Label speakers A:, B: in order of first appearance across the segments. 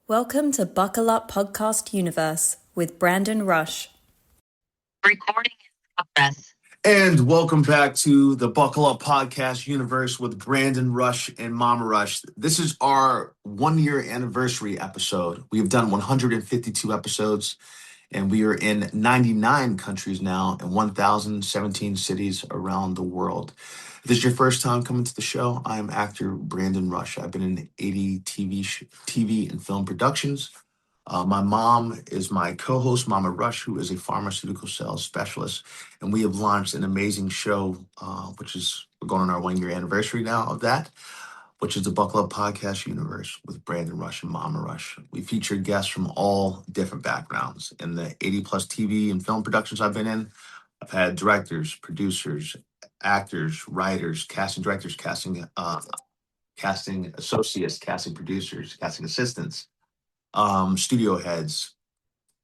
A: Welcome to Buckle Up Podcast Universe with Brandon Rush.
B: Recording in progress. And welcome back to the Buckle Up Podcast Universe with Brandon Rush and Mama Rush. This is our 1-year anniversary episode. We have done 152 episodes, and we are in 99 countries now and 1,017 cities around the world. If this is your first time coming to the show, I am actor Brandon Rush. I've been in 80 TV and film productions. My mom is my co-host, Mama Rush, who is a pharmaceutical sales specialist. And we have launched an amazing show, we're going on our 1-year anniversary now of that, which is the Buckle Up Podcast Universe with Brandon Rush and Mama Rush. We feature guests from all different backgrounds. In the 80 plus TV and film productions I've been in, I've had directors, producers, actors, writers, casting directors, casting associates, casting producers, casting assistants, studio heads,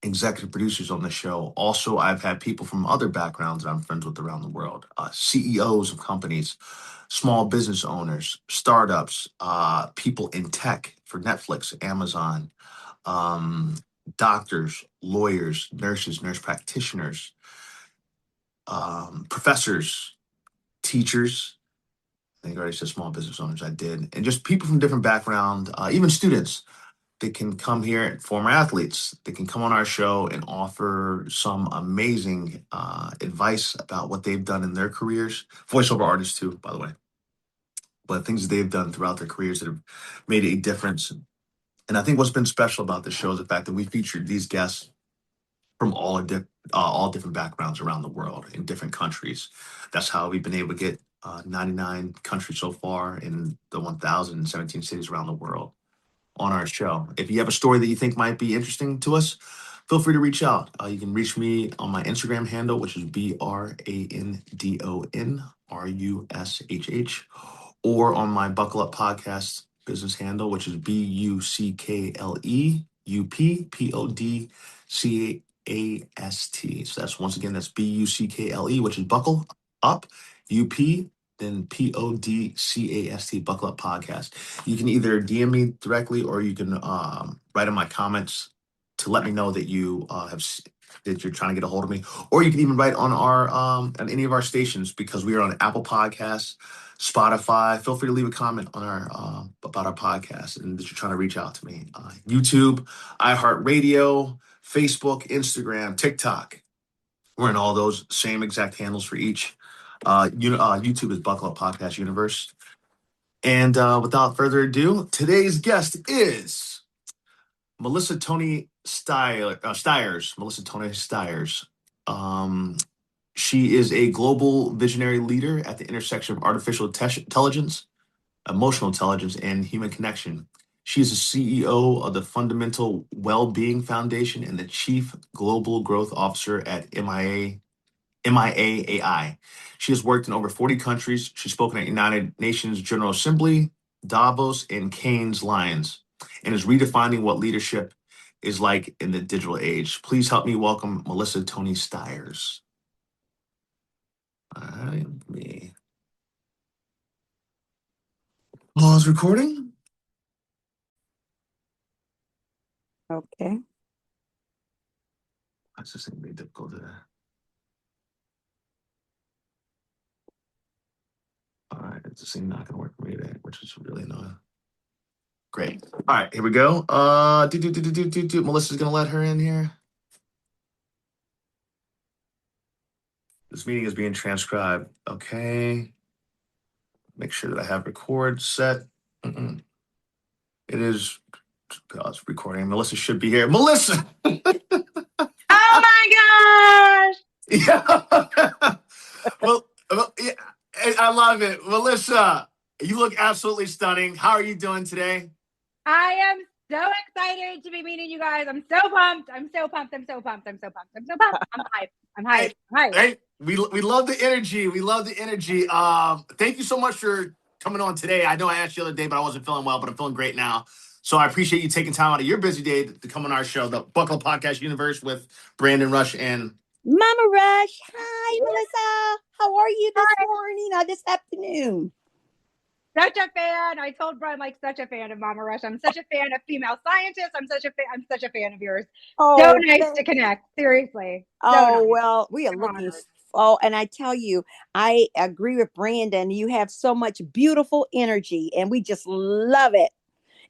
B: executive producers on the show. Also, I've had people from other backgrounds that I'm friends with around the world, CEOs of companies, small business owners, startups, people in tech for Netflix, Amazon, doctors, lawyers, nurses, nurse practitioners, professors, teachers. I think I already said small business owners, I did. And just people from different backgrounds, even students. They can come here, former athletes. They can come on our show and offer some amazing advice about what they've done in their careers. Voiceover artists too, by the way. But things that they've done throughout their careers that have made a difference. And I think what's been special about the show is the fact that we featured these guests from all different backgrounds around the world in different countries. That's how we've been able to get 99 countries so far in the 1,017 cities around the world on our show. If you have a story that you think might be interesting to us, feel free to reach out. You can reach me on my Instagram handle, which is BRANDONRUSHH, or on my Buckle Up Podcast business handle, which is BUCKLEUPPODCAST. So that's BUCKLE, which is Buckle Up, UP, then PODCAST, Buckle Up Podcast. You can either DM me directly or you can write in my comments to let me know that you that you're trying to get a hold of me, or you can even write on our on any of our stations, because we are on Apple Podcasts, Spotify. Feel free to leave a comment on our about our podcast and that you're trying to reach out to me. YouTube, iHeartRadio, Facebook, Instagram, TikTok. We're in all those same exact handles for each. YouTube is Buckle Up Podcast Universe. And without further ado, today's guest is Melissa Tony Stiers. Melissa Tony Stiers. She is a global visionary leader at the intersection of artificial intelligence, emotional intelligence, and human connection. She is the CEO of the Fundamental Wellbeing Foundation and the Chief Global Growth Officer at MIAAI. She has worked in over 40 countries. She's spoken at United Nations General Assembly, Davos, and Cannes Lions, and is redefining what leadership is like in the digital age. Please help me welcome Melissa Tony Stiers. Me. Pause recording.
C: Okay.
B: That's just going to be difficult to... All right, it's just not going to work for me today, which is really annoying. Great. All right, here we go. Melissa's going to let her in here. This meeting is being transcribed. Okay. Make sure that I have record set. It is. It's recording. Melissa should be here. Melissa!
C: Oh my gosh!
B: Yeah. well, yeah, I love it. Melissa, you look absolutely stunning. How are you doing today?
C: I am so excited to be meeting you guys. I'm so pumped. I'm so pumped. I'm hyped. I'm hyped.
B: Hey, we love the energy. We love the energy. Thank you so much for coming on today. I know I asked you the other day, but I wasn't feeling well, but I'm feeling great now. So I appreciate you taking time out of your busy day to come on our show, the Buckle Podcast Universe with Brandon Rush and
D: Mama Rush. Hi, Melissa. How are you this morning or this afternoon?
C: such a fan. I told Brian, like, such a fan of Mama Rush. I'm such a fan of female scientists. I'm such a fan of yours. So
D: Oh,
C: nice to connect. Seriously. So
D: oh,
C: nice.
D: well, we are
C: I'm
D: looking.
C: honored.
D: Oh, and I tell you, I agree with Brandon. You have so much beautiful energy, and we just love it.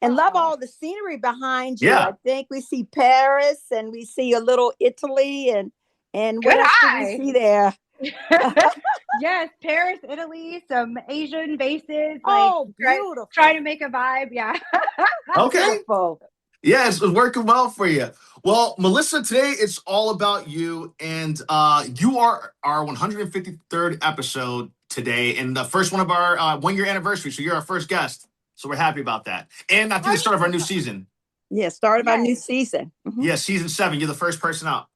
D: And love
C: Oh,
D: all the scenery behind you. I
B: Yeah.
D: think we see Paris and we see a little Italy and what
C: good
D: else do we
C: eye.
D: see there?
C: Yes, Paris, Italy, some Asian bases, like
D: Oh,
C: trying to
D: beautiful.
C: make a vibe. Yeah.
B: Okay.
D: Beautiful.
B: Yeah, it's working well for you. Well, Melissa, today it's all about you, and you are our 153rd episode today, and the first one of our 1 year anniversary. So you're our first guest. So we're happy about that. And I think
C: Oh,
B: the start of our new season.
D: Yeah, start of our new
C: yes.
D: season. Mhm.
B: Yeah, season 7. You're the first person out.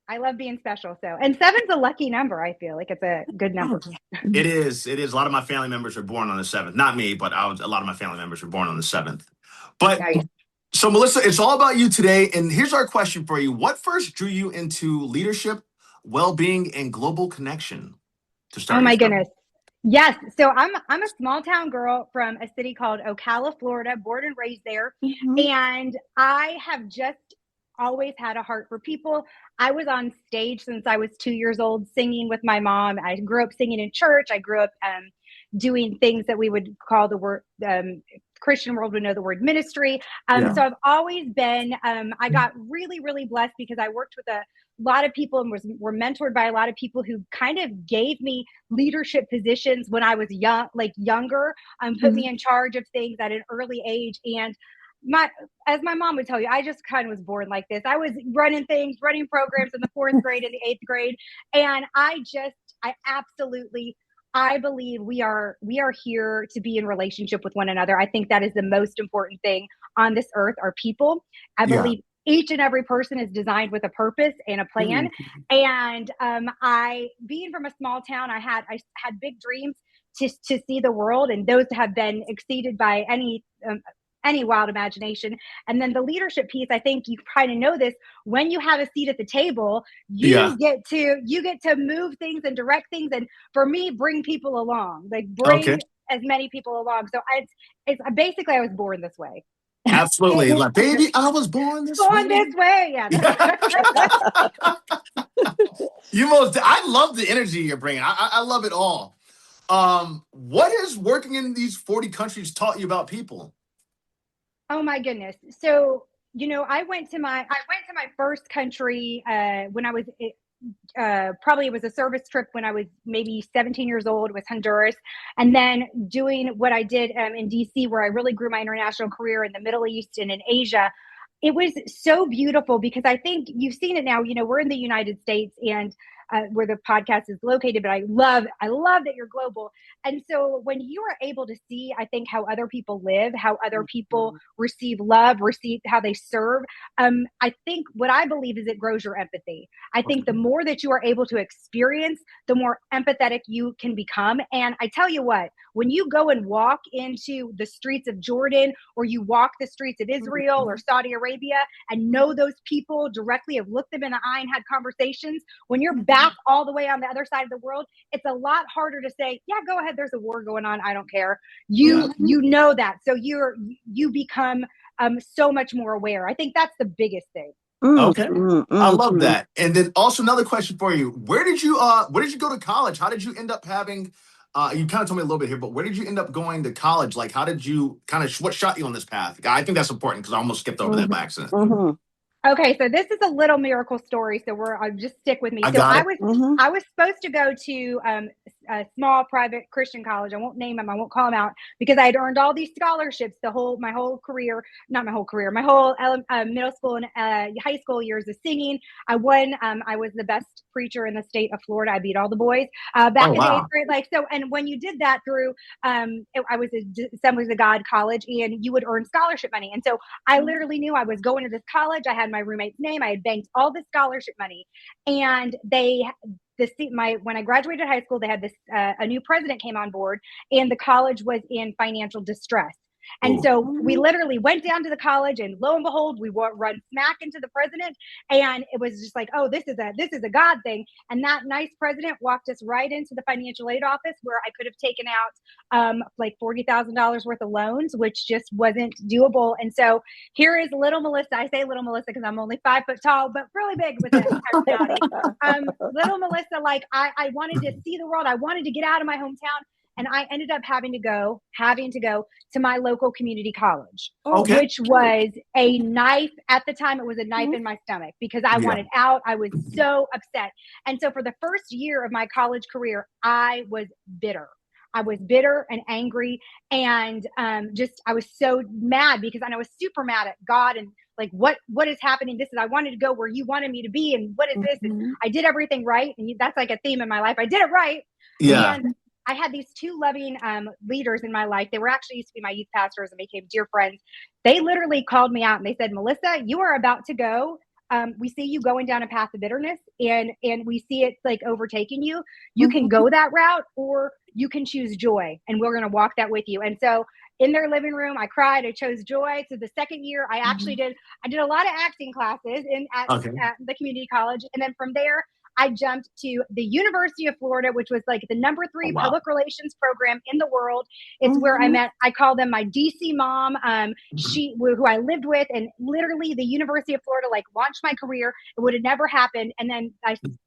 C: I love being special. So, and seven's a lucky number. I feel like it's a good number.
D: Oh, yeah.
B: It is. It is. A lot of my family members were born on the 7th. Not me, but a lot of my family members were born on the 7th. But
C: Nice.
B: so, Melissa, it's all about you today. And here's our question for you. What first drew you into leadership, well-being, and global connection to start
C: Oh
B: your
C: my
B: show?
C: goodness. Yes. So I'm a small town girl from a city called Ocala, Florida, born and raised there.
D: Mhm.
C: And I have just always had a heart for people. I was on stage since I was 2 years old, singing with my mom. I grew up singing in church. I grew up doing things that we would call the word Christian world would know the word ministry.
B: Yeah.
C: So I've always been. I got really, really blessed because I worked with a lot of people and were mentored by a lot of people who kind of gave me leadership positions when I was younger, put me in charge of things at an early age. And as my mom would tell you, I just kind of was born like this. I was running programs in the 4th grade and the 8th grade. And I believe we are here to be in relationship with one another. I think that is the most important thing on this earth are people. I
B: Yeah.
C: believe each and every person is designed with a purpose and a plan. And I, being from a small town, I had big dreams to see the world, and those have been exceeded by any wild imagination. And then the leadership piece, I think you kind of know this. When you have a seat at the table,
B: Yeah.
C: get to move things and direct things, and for me, bring people along, like
B: Okay.
C: bring as many people along. So it's basically I was born this way.
B: Absolutely. Like, baby, I was born this
C: Born
B: way.
C: this way, yeah.
B: I love the energy you're bringing. I love it all. What has working in these 40 countries taught you about people?
C: Oh my goodness. So, I went to my first country when I was probably it was a service trip when I was maybe 17 years old, was Honduras. And then doing what I did in DC, where I really grew my international career in the Middle East and in Asia. It was so beautiful because I think you've seen it now. We're in the United States and where the podcast is located, but I love that you're global. And so when you are able to see, I think, how other people live, how other people receive love, receive how they serve, I think what I believe is it grows your empathy. I think the more that you are able to experience, the more empathetic you can become. And I tell you what, when you go and walk into the streets of Jordan, or you walk the streets of Israel or Saudi Arabia and know those people directly, have looked them in the eye and had conversations, when you're back all the way on the other side of the world, it's a lot harder to say, yeah, go ahead, there's a war going on, I don't care. You know that. So you become so much more aware. I think that's the biggest thing.
B: Okay. I love that. And then also another question for you. Where did you go to college? How did you end up having you kind of told me a little bit here, but where did you end up going to college? Like, how did you what shot you on this path? I think that's important because I almost skipped over that by accident.
C: Okay, so this is a little miracle story. So just stick with me. I was supposed to go to a small private Christian college. I won't name them. I won't call them out because I had earned all these scholarships my whole career, not my whole career, my whole middle school and high school years of singing. I won. I was the best preacher in the state of Florida. I beat all the boys back in the 8th grade. Like so, and when you did that through, I was at Assemblies of God College, and you would earn scholarship money. And so I literally knew I was going to this college. I had my roommate's name. I had banked all the scholarship money, and when I graduated high school, they had this a new president came on board, and the college was in financial distress. And
B: Ooh.
C: so we literally went down to the college, and lo and behold, we run smack into the president. And it was just like, oh, this is a God thing. And that nice president walked us right into the financial aid office, where I could have taken out like $40,000 worth of loans, which just wasn't doable. And so here is little Melissa. I say little Melissa because I'm only 5 foot tall, but really big with a personality. Little Melissa, like I wanted to see the world. I wanted to get out of my hometown. And I ended up having to go to my local community college, which was a knife. At the time, it was a knife in my stomach because I wanted out. I was so upset. And so for the first year of my college career, I was bitter. I was bitter and angry, and I was so mad because I was super mad at God and like, what is happening? This is, I wanted to go where you wanted me to be. And what is this? And I did everything right. And that's like a theme in my life. I did it right.
B: Yeah.
C: And I had these two loving leaders in my life. They were actually used to be my youth pastors and became dear friends. They literally called me out and they said, Melissa, you are about to go. We see you going down a path of bitterness, and we see it like overtaking you. You can go that route, or you can choose joy, and we're going to walk that with you. And so in their living room, I cried. I chose joy. So the second year, I actually did a lot of acting classes at the community college. And then from there, I jumped to the University of Florida, which was like the number 3 public relations program in the world. It's where I call them my DC mom, who I lived with, and literally the University of Florida like launched my career. It would have never happened. And then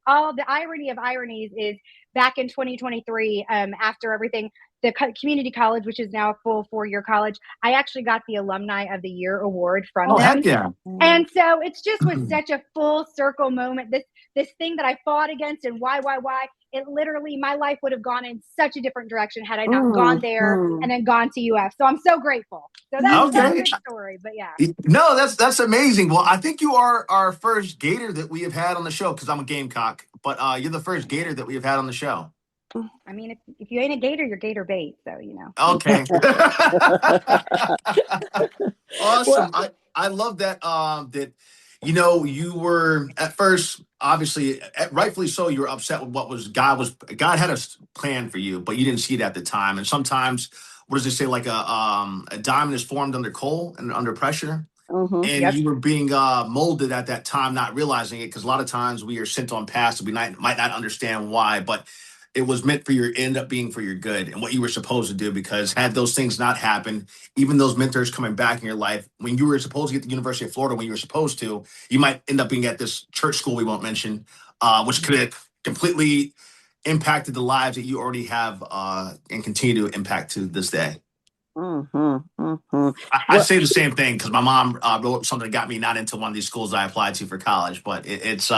C: all the irony of ironies is back in 2023, after everything, the community college, which is now a full 4-year college, I actually got the Alumni of the Year award from them.
B: Heck yeah.
C: And so it's just was such a full circle moment. This thing that I fought against and why, it literally, my life would have gone in such a different direction had I not gone there and then gone to UF. So I'm so grateful. So that's a big story, but yeah.
B: No, that's amazing. Well, I think you are our first Gator that we have had on the show, because I'm a Gamecock, but you're the first Gator that we have had on the show.
C: I mean, if you ain't a Gator, you're Gator bait. So,
B: Okay. Awesome. Well, I love that, that, you were at first, obviously, rightfully so, you were upset with God had a plan for you, but you didn't see it at the time. And sometimes, what does it say? Like a diamond is formed under coal and under pressure. And you were being molded at that time, not realizing it, because a lot of times we are sent on paths that we might not understand why, but it was meant for end up being for your good and what you were supposed to do. Because had those things not happened, even those mentors coming back in your life, when you were supposed to get to the University of Florida, when you were supposed to, you might end up being at this church school we won't mention, which could have completely impacted the lives that you already have and continue to impact to this day. I say the same thing because my mom wrote something that got me not into one of these schools I applied to for college, but it's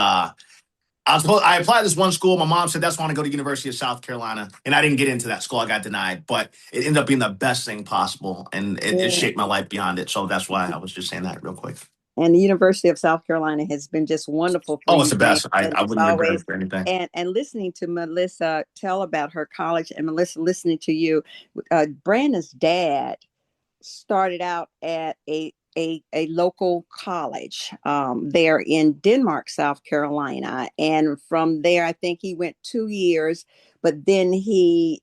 B: I applied to this one school. My mom said, that's why I want to go to University of South Carolina. And I didn't get into that school. I got denied. But it ended up being the best thing possible. And it shaped my life beyond it. So that's why I was just saying that real quick.
D: And the University of South Carolina has been just wonderful for you.
B: It's the best. I wouldn't regret it for anything.
D: And listening to Melissa tell about her college, and Melissa listening to you, Brandon's dad started out at a local college there in Denmark, South Carolina. And from there, I think he went 2 years, but then he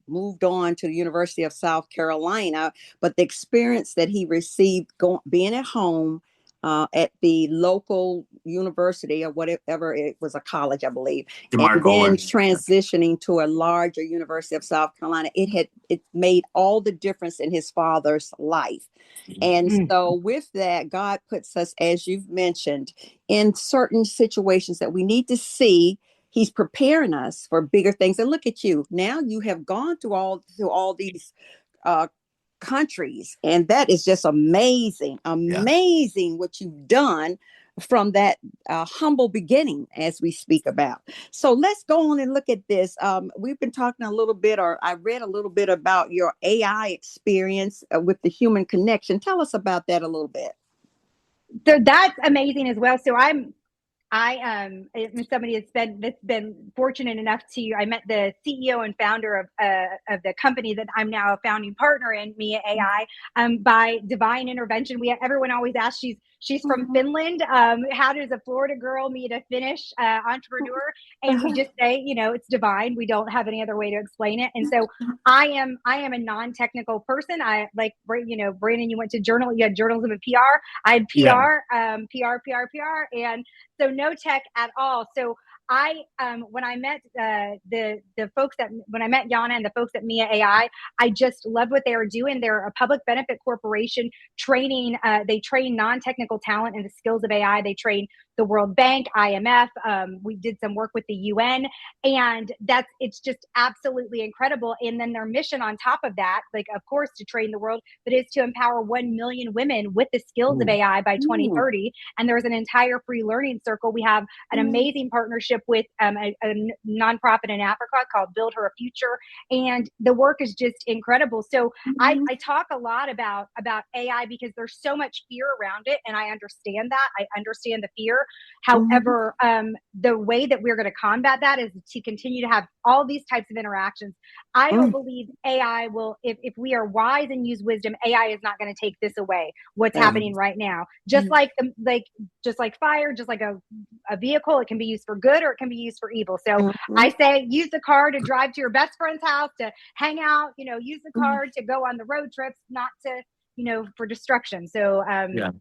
D: moved on to the University of South Carolina. But the experience that he received being at home at the local university or whatever, it was a college, I believe, and then transitioning to a larger University of South Carolina, it made all the difference in his father's life. And so with that, God puts us, as you've mentioned, in certain situations that we need to see. He's preparing us for bigger things. And look at you. Now you have gone through all these countries. And that is just amazing what you've done from that humble beginning, as we speak about. So let's go on and look at this. We've been talking a little bit, or I read a little bit about your AI experience with the human connection. Tell us about that a little bit.
C: So that's amazing as well. So I'm somebody that's been fortunate enough I met the CEO and founder of the company that I'm now a founding partner in, Mia AI, by divine intervention. Everyone always asks, She's from Finland. How does a Florida girl meet a Finnish entrepreneur? And we just say, it's divine. We don't have any other way to explain it. And so I am a non-technical person. I like, Brandon, you had journalism and PR. I had PR, and so no tech at all. So when I met the folks when I met Yana and the folks at Mia AI, I just loved what they were doing. They're a public benefit corporation training. They train non-technical talent in the skills of AI. They train the World Bank, IMF. We did some work with the UN, and it's just absolutely incredible. And then their mission on top of that, like, of course, to train the world, but is to empower 1 million women with the skills of AI by 2030. And there's an entire free learning circle. We have an amazing partnership with a nonprofit in Africa called Build Her a Future. And the work is just incredible. So I talk a lot about AI because there's so much fear around it. And I understand that. I understand the fear. However, the way that we're going to combat that is to continue to have all these types of interactions. I don't believe AI will, if we are wise and use wisdom, AI is not going to take this away, what's happening right now. Just like fire, just like a vehicle, it can be used for good or it can be used for evil. So I say use the car to drive to your best friend's house, to hang out, use the car to go on the road trips, not to, for destruction. So that's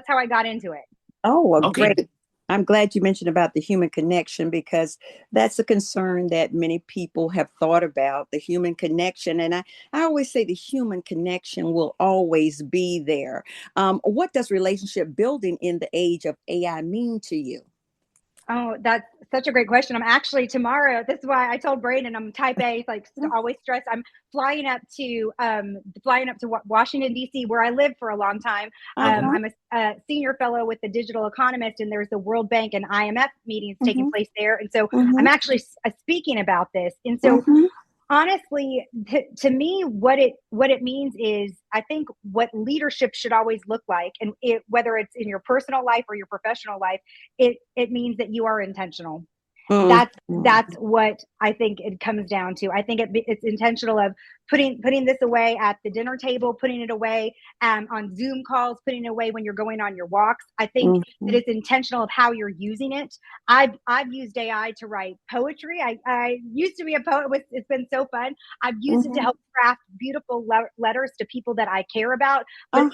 C: how I got into it.
D: Oh, well, great. I'm glad you mentioned about the human connection, because that's a concern that many people have thought about, the human connection. And I always say the human connection will always be there. What does relationship building in the age of AI mean to you?
C: Oh, that's such a great question. I'm actually tomorrow. This is why I told Brayden I'm type A, like always stressed. I'm flying up to Washington, D.C., where I lived for a long time. I'm a senior fellow with the Digital Economist, and there's the World Bank and IMF meetings taking place there. And so I'm actually speaking about this. And so honestly, to me, what it means is, I think what leadership should always look like, and whether it's in your personal life or your professional life, it means that you are intentional. That's what I think it comes down to. I think it's intentional of putting this away at the dinner table, putting it away on Zoom calls, putting it away when you're going on your walks. I think that it's intentional of how you're using it. I've used AI to write poetry. I used to be a poet. It's been so fun. I've used it to help craft beautiful letters to people that I care about, but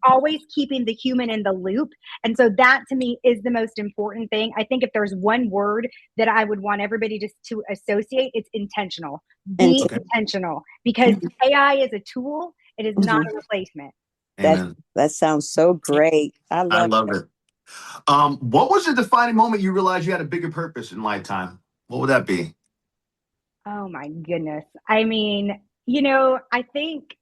C: always keeping the human in the loop. And so that to me is the most important thing. I think if there's one word that I would want everybody to associate, it's intentional. Be intentional, because AI is a tool. It is not a replacement.
D: That sounds so great. I love
B: it. What was the defining moment you realized you had a bigger purpose in lifetime? What would that be?
C: Oh my goodness. I mean, I think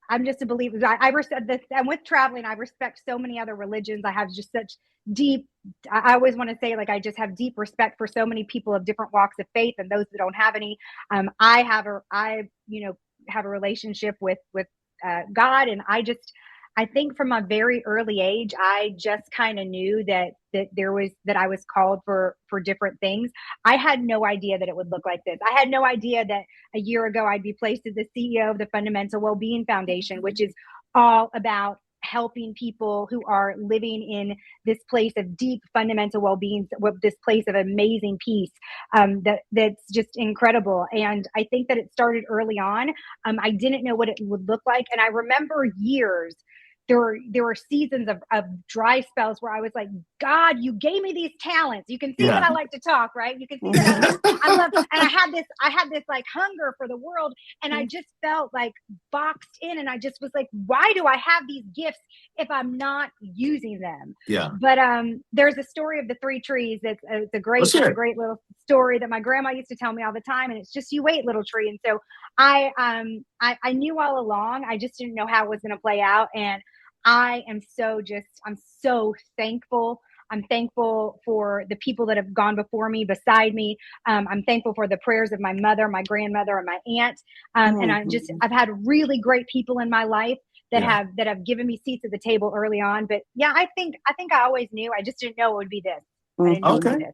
C: I'm just a believer. I respect this, and with traveling, I respect so many other religions. I have just such deep, I always want to say, like, I just have deep respect for so many people of different walks of faith and those that don't have any. I have a relationship with God, and I think from a very early age, I just kind of knew that I was called for different things. I had no idea that it would look like this. I had no idea that a year ago I'd be placed as the CEO of the Fundamental Wellbeing Foundation, which is all about helping people who are living in this place of deep fundamental well-being, this place of amazing peace, that's just incredible. And I think that it started early on. I didn't know what it would look like. And I remember years, there were seasons of dry spells where I was like, God, you gave me these talents. You can see that I like to talk, right? You can see that I love, and I had this like hunger for the world, and I just felt like boxed in, and I just was like, why do I have these gifts if I'm not using them?
B: Yeah.
C: But there's a story of the three trees. It's a great little story that my grandma used to tell me all the time, and it's just, you wait, little tree. And so I knew all along. I just didn't know how it was going to play out, and I'm so thankful. I'm thankful for the people that have gone before me, beside me. I'm thankful for the prayers of my mother, my grandmother, and my aunt. And I've had really great people in my life that have given me seats at the table early on. But yeah, I think I always knew. I just didn't know it would be this. I didn't know it would be this.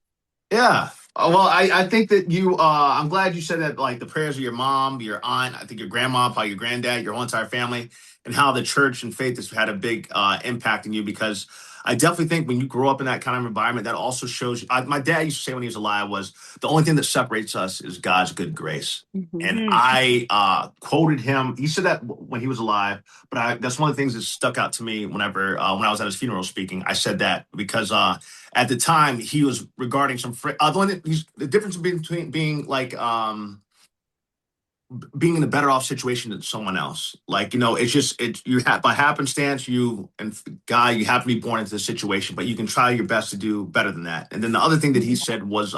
B: Yeah. Well, I think that I'm glad you said that, like the prayers of your mom, your aunt, I think your grandma, probably your granddad, your whole entire family, and how the church and faith has had a big impact in you. Because I definitely think when you grow up in that kind of environment, that also shows. My dad used to say when he was alive was the only thing that separates us is God's good grace.
D: Mhm.
B: And
C: Mm.
B: I quoted him. He said that when he was alive, but that's one of the things that stuck out to me whenever when I was at his funeral speaking. I said that because at the time he was regarding some the difference between being like being in a better off situation than someone else, like, it's just you have by happenstance, you and God, you have to be born into the situation, but you can try your best to do better than that. And then the other thing that he said was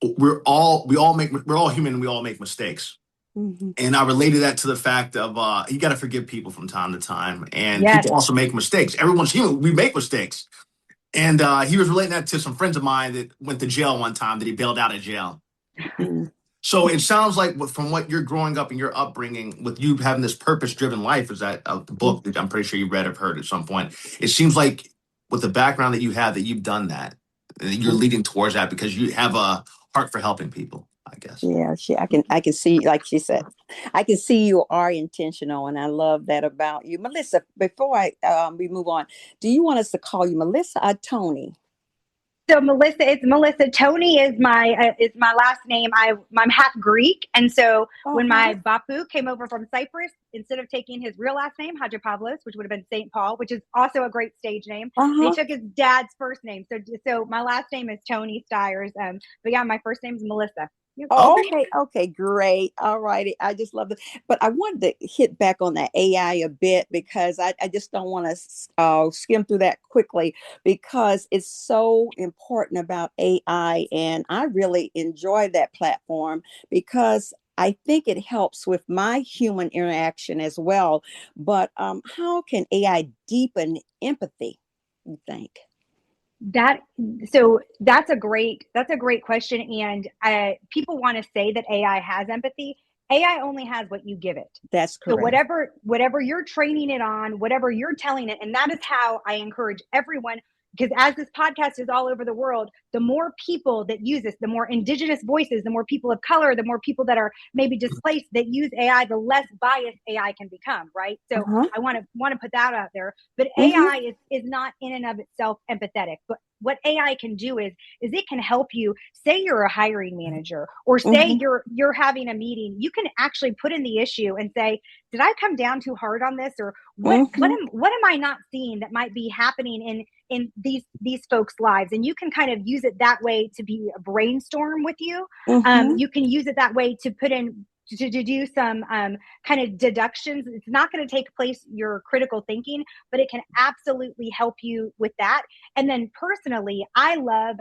B: we're all human and we all make mistakes.
D: Mhm.
B: And I related that to the fact of you got to forgive people from time to time, and
C: Yes.
B: people also make mistakes. Everyone's human, we make mistakes. And he was relating that to some friends of mine that went to jail one time that he bailed out of jail.
D: Mhm.
B: So it sounds like from what you're growing up and your upbringing, with you having this purpose-driven life, is that the book that I'm pretty sure you read or heard at some point. It seems like with the background that you have, that you've done that, and that you're leading towards that because you have a heart for helping people, I guess.
D: Yeah, I can see, like she said, I can see you are intentional, and I love that about you. Melissa, before we move on, do you want us to call you Melissa or Tony?
C: So Melissa, it's Melissa. Tony is my last name. I'm half Greek, and so when
D: Uh-huh.
C: my Bapu came over from Cyprus, instead of taking his real last name Hadjipavlos, which would have been Saint Paul, which is also a great stage name, they
D: Uh-huh.
C: took his dad's first name. So my last name is Tony Stiers. But yeah, my first name is Melissa. Yep.
B: Okay.
D: Okay, great. All righty. I just love it. But I wanted to hit back on that AI a bit because I just don't want to skim through that quickly because it's so important about AI. And I really enjoy that platform because I think it helps with my human interaction as well. But how can AI deepen empathy, you think?
C: That so that's a great question, and people want to say that AI has empathy. AI only has what you give it.
D: That's
C: So
D: correct.
C: whatever you're training it on, whatever you're telling it, and that is how I encourage everyone. Because as this podcast is all over the world, the more people that use this, the more indigenous voices, the more people of color, the more people that are maybe displaced that use AI, the less biased AI can become, right? So
D: Uh-huh.
C: I want to put that out there. But
D: Mm-hmm.
C: AI is not in and of itself empathetic. But what AI can do is it can help you. Say you're a hiring manager, or say
D: Mm-hmm.
C: you're having a meeting. You can actually put in the issue and say, did I come down too hard on this, or
D: Mm-hmm.
C: what am I not seeing that might be happening in these folks' lives? And you can kind of use it that way to be a brainstorm with you.
D: Mm-hmm.
C: You can use it that way to put in to do some kind of deductions. It's not going to take place your critical thinking, but it can absolutely help you with that. And then personally, I love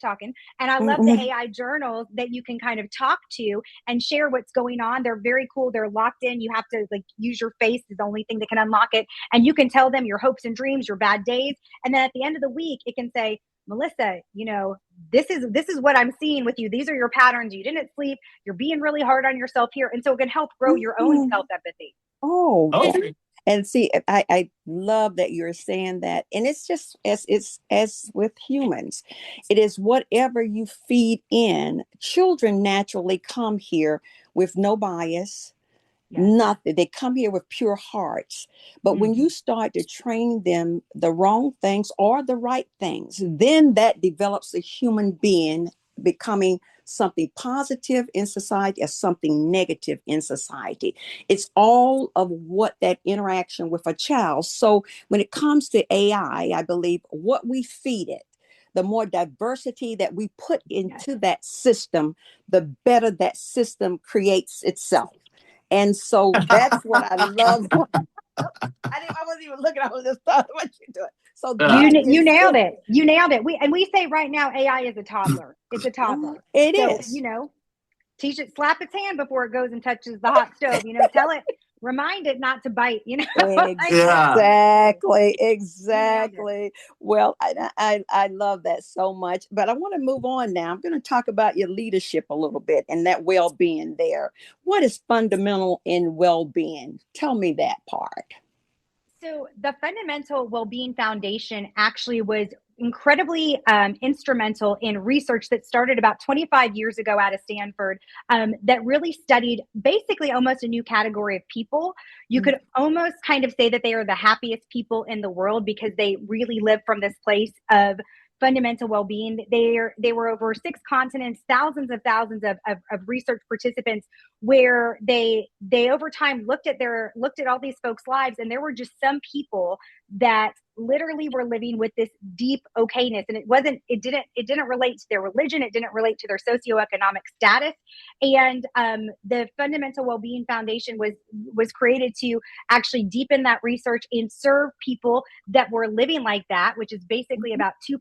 C: talking, and I love the
D: Mm-hmm.
C: AI journals that you can kind of talk to and share what's going on. They're very cool. They're locked in. You have to like use your face is the only thing that can unlock it. And you can tell them your hopes and dreams, your bad days. And then at the end of the week, it can say, Melissa, this is what I'm seeing with you. These are your patterns. You didn't sleep. You're being really hard on yourself here. And so it can help grow your own
D: Mm-hmm.
C: self-empathy.
D: Oh,
B: Oh,
D: and see, I love that you're saying that. And it's just as with humans, it is whatever you feed in. Children naturally come here with no bias,
C: Yes.
D: nothing. They come here with pure hearts. But when you start to train them the wrong things or the right things, then that develops a human being becoming something positive in society as something negative in society. It's all of what that interaction with a child. So when it comes to AI, I believe what we feed it, the more diversity that we put into that system, the better that system creates itself. And so that's what I love. I wasn't even looking. I was just thought what you're doing. So
B: yeah.
C: You
D: that
C: you
D: is
C: nailed
D: it.
C: it. You nailed it. We say right now AI is a toddler. It's a toddler.
D: It
C: So,
D: is.
C: teach it, slap its hand before it goes and touches the hot stove. Tell it, remind it not to bite. Like,
B: Yeah.
D: Exactly,
C: you nailed it.
D: exactly. Well, I love that so much. But I want to move on now. I'm going to talk about your leadership a little bit and that well-being there. What is fundamental in well-being? Tell me that part.
C: So the Fundamental Wellbeing Foundation actually was incredibly instrumental in research that started about 25 years ago out of Stanford, that really studied basically almost a new category of people. You could almost kind of say that they are the happiest people in the world because they really live from this place of fundamental well-being. They were over 6 continents, thousands of research participants, where they over time looked at all these folks' lives, and there were just some people that literally were living with this deep okayness, and it didn't relate to their religion, it didn't relate to their socioeconomic status. And the Fundamental Wellbeing Foundation was created to actually deepen that research and serve people that were living like that, which is basically about 2%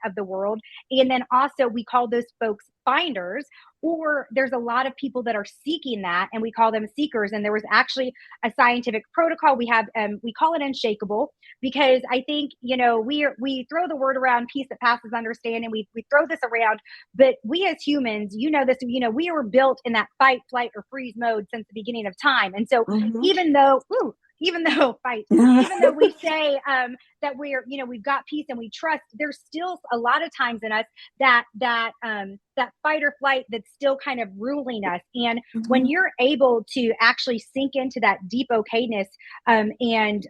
C: of the world. And then also we call those folks finders, or there's a lot of people that are seeking that, and we call them seekers. And there was actually a scientific protocol we have, we call it unshakable, because I think, we throw the word around, peace that passes understanding. We throw this around, but we as humans, this, we were built in that fight, flight, or freeze mode since the beginning of time. And so even though we say that we've got peace and we trust, there's still a lot of times in us that fight or flight that's still kind of ruling us. And when you're able to actually sink into that deep okayness, and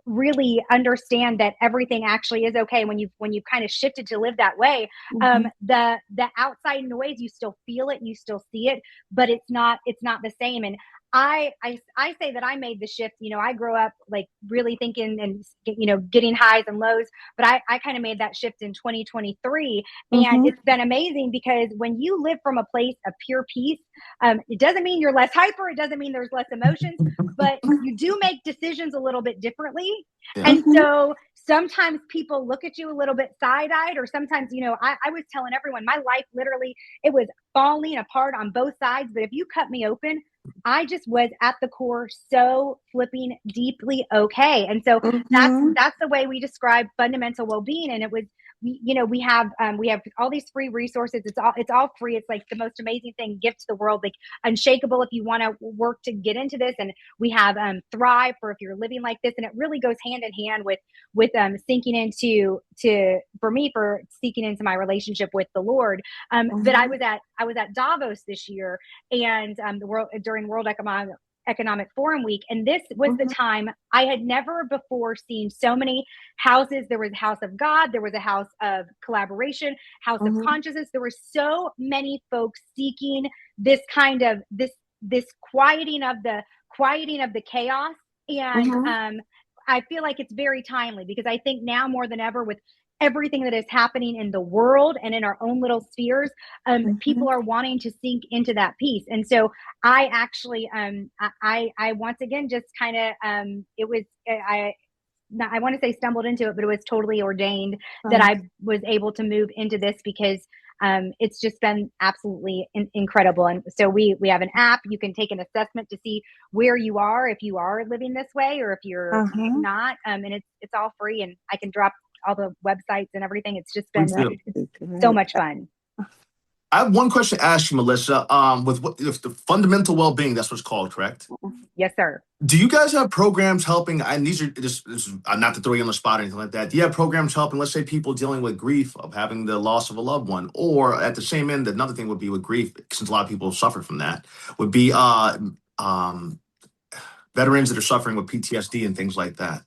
C: really understand that everything actually is okay, when you've kind of shifted to live that way, the outside noise, you still feel it, you still see it, but it's not the same. And I say that I made the shift. I grew up like really thinking and, getting highs and lows, but I kind of made that shift in 2023. And it's been amazing, because when you live from a place of pure peace, it doesn't mean you're less hyper. It doesn't mean there's less emotions, but you do make decisions a little bit differently. Yeah. And so sometimes people look at you a little bit side-eyed, or sometimes, I was telling everyone, my life literally, it was falling apart on both sides. But if you cut me open, I just was at the core so flipping deeply okay. And so that's the way we describe fundamental well-being. And it was, we have all these free resources. It's all free. It's like the most amazing thing, gift to the world, like Unshakable if you want to work to get into this. And we have Thrive for if you're living like this. And it really goes hand in hand with sinking into, for seeking into my relationship with the Lord. But I was at Davos this year, and during World Economic Forum week. And this was the time I had never before seen so many houses. There was a house of God. There was a house of collaboration, house of consciousness. There were so many folks seeking this kind of this quieting of the chaos. And I feel like it's very timely, because I think now more than ever, with everything that is happening in the world and in our own little spheres, people are wanting to sink into that peace. And so I actually, I once again just kind of, I want to say stumbled into it, but it was totally ordained that I was able to move into this, because it's just been absolutely incredible. And so we have an app. You can take an assessment to see where you are, if you are living this way, or if you're not. And it's all free, and I can drop all the websites and everything. It's just been so much fun.
B: I have one question to ask you, Melissa. With the fundamental well-being, that's what's called, correct?
C: Yes, sir.
B: Do you guys have programs helping? And these are this is not to throw you on the spot or anything like that. Do you have programs helping, let's say, people dealing with grief of having the loss of a loved one, or at the same end, another thing would be with grief, since a lot of people suffer from that, would be veterans that are suffering with PTSD and things like that?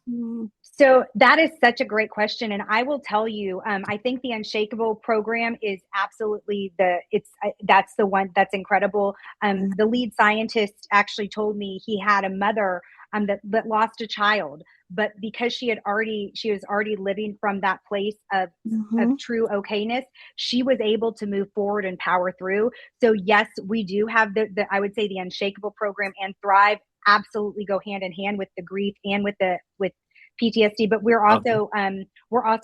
C: So that is such a great question. And I will tell you, I think the Unshakable program is absolutely that's the one that's incredible. The lead scientist actually told me he had a mother that lost a child, but because she was already living from that place of true okayness, she was able to move forward and power through. So yes, we do have the I would say the Unshakable program and Thrive absolutely go hand in hand with the grief and with PTSD, but we're also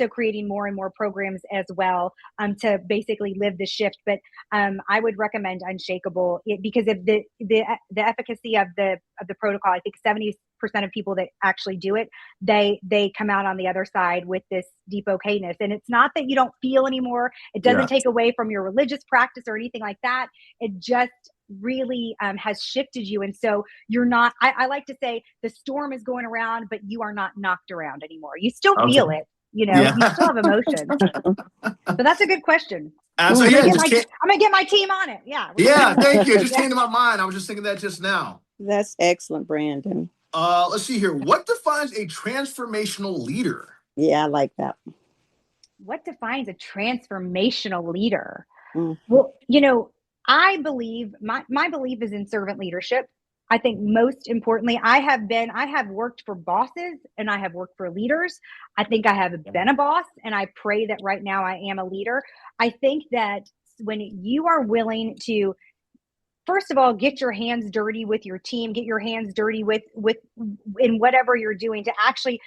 C: creating more and more programs as well to basically live the shift. But I would recommend Unshakable because of the efficacy of the protocol. I think 70% of people that actually do it, they come out on the other side with this deep okayness. And it's not that you don't feel anymore. It doesn't take away from your religious practice or anything like that. It just really has shifted you. And so you're not, I like to say the storm is going around, but you are not knocked around anymore. You still feel it, you still have emotions. So that's a good question. I'm
B: So
C: gonna get my team on it. Yeah.
B: Yeah. Thank you. It just came to my mind. I was just thinking that just now.
D: That's excellent, Brandon.
B: Let's see here. What defines a transformational leader?
D: Yeah, I like that.
C: What defines a transformational leader?
D: Mm-hmm.
C: Well, I believe my belief is in servant leadership. I think most importantly, I have worked for bosses and I have worked for leaders. I think I have been a boss, and I pray that right now I am a leader. I think that when you are willing to, first of all, get your hands dirty with your team, get your hands dirty with in whatever you're doing, to actually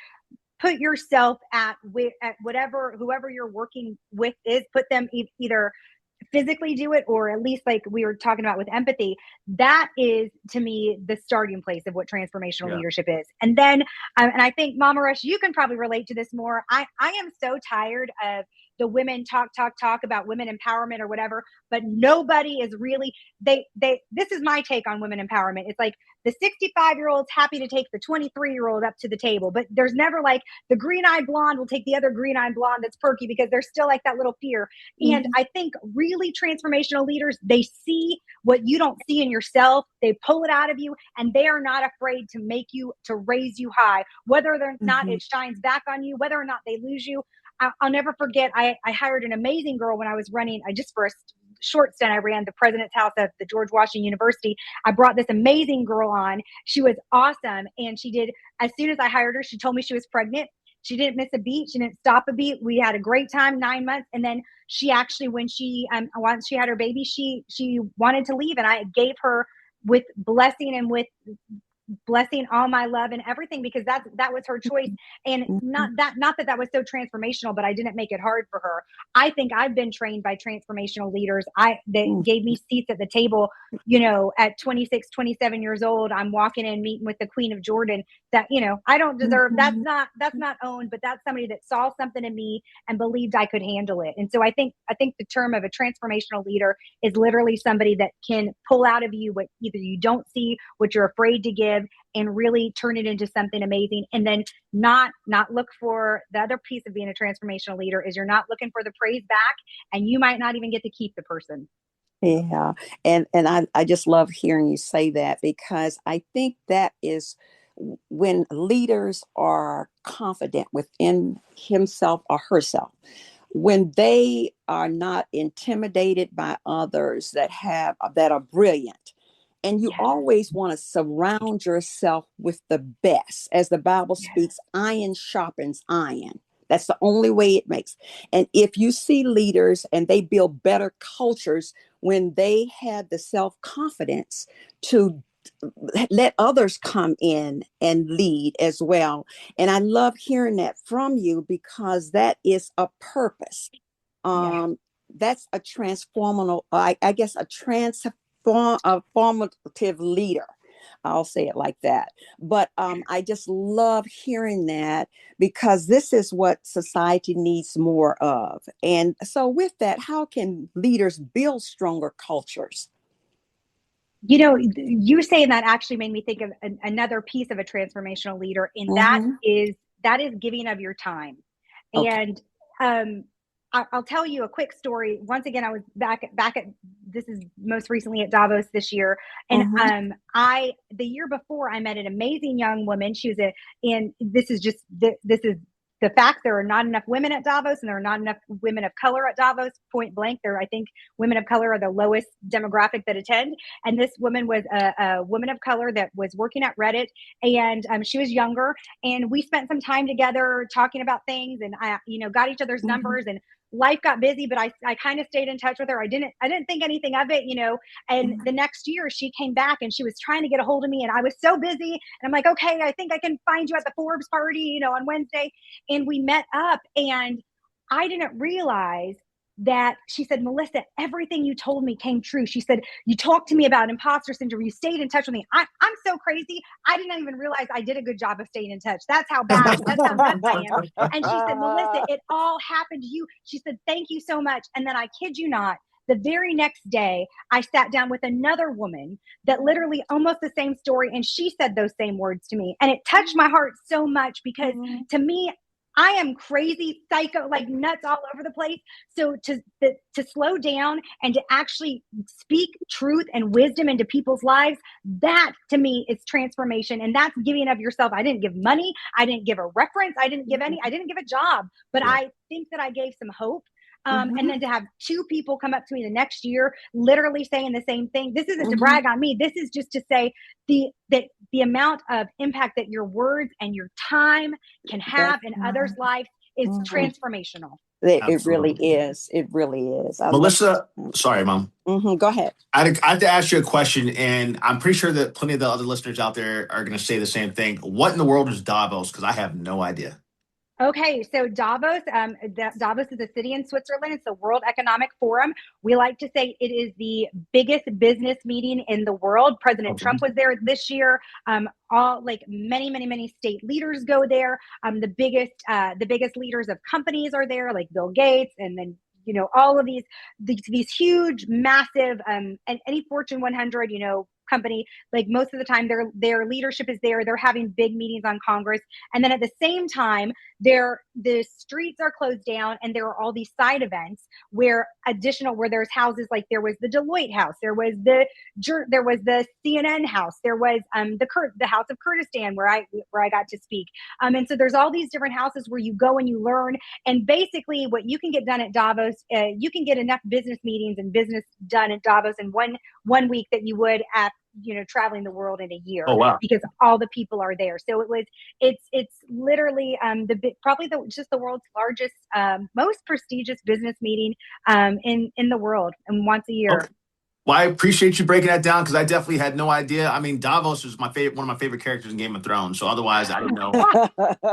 C: put yourself at whatever, whoever you're working with is, put them either physically do it, or at least, like we were talking about with empathy. That is, to me, the starting place of what transformational leadership is. And then, and I think, Mama Rush, you can probably relate to this more. I am so tired of the women talk about women empowerment or whatever, but nobody is really, this is my take on women empowerment. It's like the 65-year-old's happy to take the 23-year-old up to the table, but there's never like the green-eyed blonde will take the other green-eyed blonde that's perky, because there's still like that little fear. Mm-hmm. And I think really transformational leaders, they see what you don't see in yourself. They pull it out of you, and they are not afraid to raise you high, whether or not it shines back on you, whether or not they lose you. I'll never forget, I hired an amazing girl when I was running, for a short stint, I ran the president's house at the George Washington University. I brought this amazing girl on. She was awesome. And she did, as soon as I hired her, she told me she was pregnant. She didn't miss a beat. She didn't stop a beat. We had a great time, 9 months. And then she actually, once she had her baby, she wanted to leave. And I gave her, with blessing and with blessing, all my love and everything, because that was her choice. And not that was so transformational, but I didn't make it hard for her. I think I've been trained by transformational leaders. That gave me seats at the table, at 26, 27 years old. I'm walking in, meeting with the Queen of Jordan, that, I don't deserve. That's not owned, but that's somebody that saw something in me and believed I could handle it. And so I think the term of a transformational leader is literally somebody that can pull out of you what either you don't see, what you're afraid to give, and really turn it into something amazing. And then not look for, the other piece of being a transformational leader is you're not looking for the praise back, and you might not even get to keep the person.
D: Yeah. And I just love hearing you say that, because I think that is when leaders are confident within himself or herself, when they are not intimidated by others that are brilliant. And you always want to surround yourself with the best. As the Bible speaks, iron sharpens iron. That's the only way it makes. And if you see leaders and they build better cultures when they have the self-confidence to let others come in and lead as well. And I love hearing that from you, because that is a purpose. That's a transformational, I guess, a formative leader. I'll say it like that. But I just love hearing that, because this is what society needs more of. And so with that, how can leaders build stronger cultures?
C: You saying that actually made me think of another piece of a transformational leader, and that is giving of your time. Okay. And I'll tell you a quick story. Once again, I was back at this is most recently at Davos this year. And the year before, I met an amazing young woman. She was this is the fact. There are not enough women at Davos, and there are not enough women of color at Davos, point blank. I think women of color are the lowest demographic that attend. And this woman was a woman of color that was working at Reddit, and she was younger. And we spent some time together talking about things, and I, got each other's numbers, and life got busy, but I kind of stayed in touch with her. I didn't think anything of it, and the next year she came back and she was trying to get a hold of me, and I was so busy, and I'm like, okay, I think I can find you at the Forbes party, on Wednesday. And we met up, and I didn't realize that she said, Melissa, everything you told me came true. She said, you talked to me about imposter syndrome. You stayed in touch with me. I'm so crazy. I didn't even realize I did a good job of staying in touch. That's how bad, that's how nuts I am. And she said, Melissa, it all happened to you. She said, thank you so much. And then I kid you not, The very next day, I sat down with another woman that literally almost the same story. And she said those same words to me. And it touched my heart so much because to me, I am crazy, psycho, like nuts all over the place. So to slow down and to actually speak truth and wisdom into people's lives, that to me is transformation. And that's giving of yourself. I didn't give money. I didn't give a reference. I didn't give a job, but I think that I gave some hope. And then to have two people come up to me the next year, literally saying the same thing. This isn't to brag on me. This is just to say the amount of impact that your words and your time can have in others' lives is transformational.
D: It really is. It really is.
B: Melissa, sorry, Mom.
D: Go ahead.
B: I have to ask you a question, and I'm pretty sure that plenty of the other listeners out there are going to say the same thing. What in the world is Davos? Because I have no idea.
C: Okay, so Davos, Davos is a city in Switzerland. It's the World Economic Forum. We like to say it is the biggest business meeting in the world. President Trump was there this year. All like many state leaders go there. The biggest leaders of companies are there, like Bill Gates, and then all of these huge, massive, and any Fortune 100, company, like most of the time their leadership is there. They're having big meetings on Congress. And then at the same time, the streets are closed down and there are all these side events where there's houses, like there was the Deloitte house, there was the CNN house, there was the House of Kurdistan where I got to speak. And so there's all these different houses where you go and you learn. And basically what you can get done at Davos, you can get enough business meetings and business done at Davos in one week that you would at traveling the world in a year.
B: Oh, wow.
C: Because all the people are there. So it's literally probably just the world's largest, most prestigious business meeting in the world, and once a year.
B: Okay. Well, I appreciate you breaking that down because I definitely had no idea. I mean, Davos is one of my favorite characters in Game of Thrones. So otherwise, I didn't know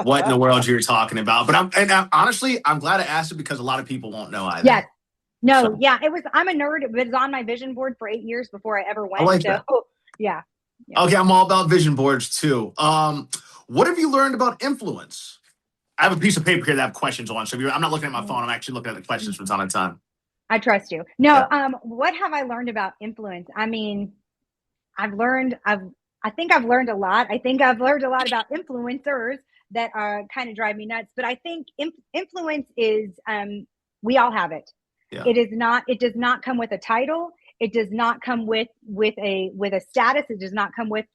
B: what in the world you were talking about. But honestly, I'm glad I asked it because a lot of people won't know either.
C: Yes. No, so. Yeah, I'm a nerd. It was on my vision board for 8 years before I ever went.
B: I like that.
C: Yeah.
B: Okay, I'm all about vision boards too. What have you learned about influence? I have a piece of paper here that I have questions on. So I'm not looking at my phone. I'm actually looking at the questions from time to time.
C: I trust you. No, what have I learned about influence? I mean, I think I've learned a lot. I think I've learned a lot about influencers that kind of drive me nuts. But I think influence is, we all have it. Yeah. It does not come with a title. It does not come with a status. It does not come with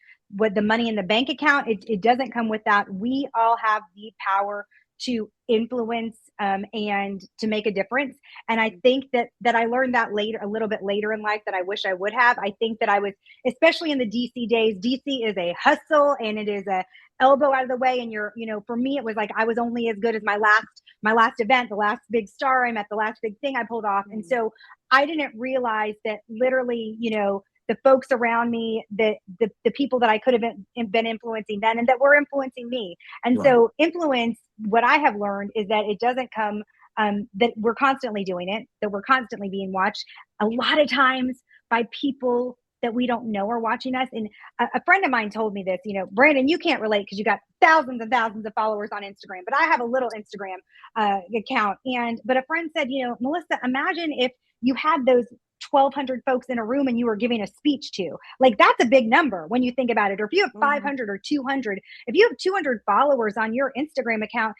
C: the money in the bank account. It doesn't come with that. We all have the power to influence and to make a difference. And I think that I learned that a little bit later in life that I wish I would have. I think that I was, especially in the DC days, DC is a hustle and it is a elbow out of the way. And for me, it was like, I was only as good as my last event, the last big star I'm at, the last big thing I pulled off. And so I didn't realize that literally, the folks around me, the people that I could have been influencing then and that were influencing me. And so influence, what I have learned is that it doesn't come, that we're constantly doing it, that we're constantly being watched a lot of times by people that we don't know are watching us. And a friend of mine told me this, Brandon, you can't relate because you got thousands and thousands of followers on Instagram, but I have a little Instagram account. But a friend said, Melissa, imagine if you had those 1,200 folks in a room and you were giving a speech to, like, that's a big number when you think about it. Or if you have 500 or 200, if you have 200 followers on your Instagram account,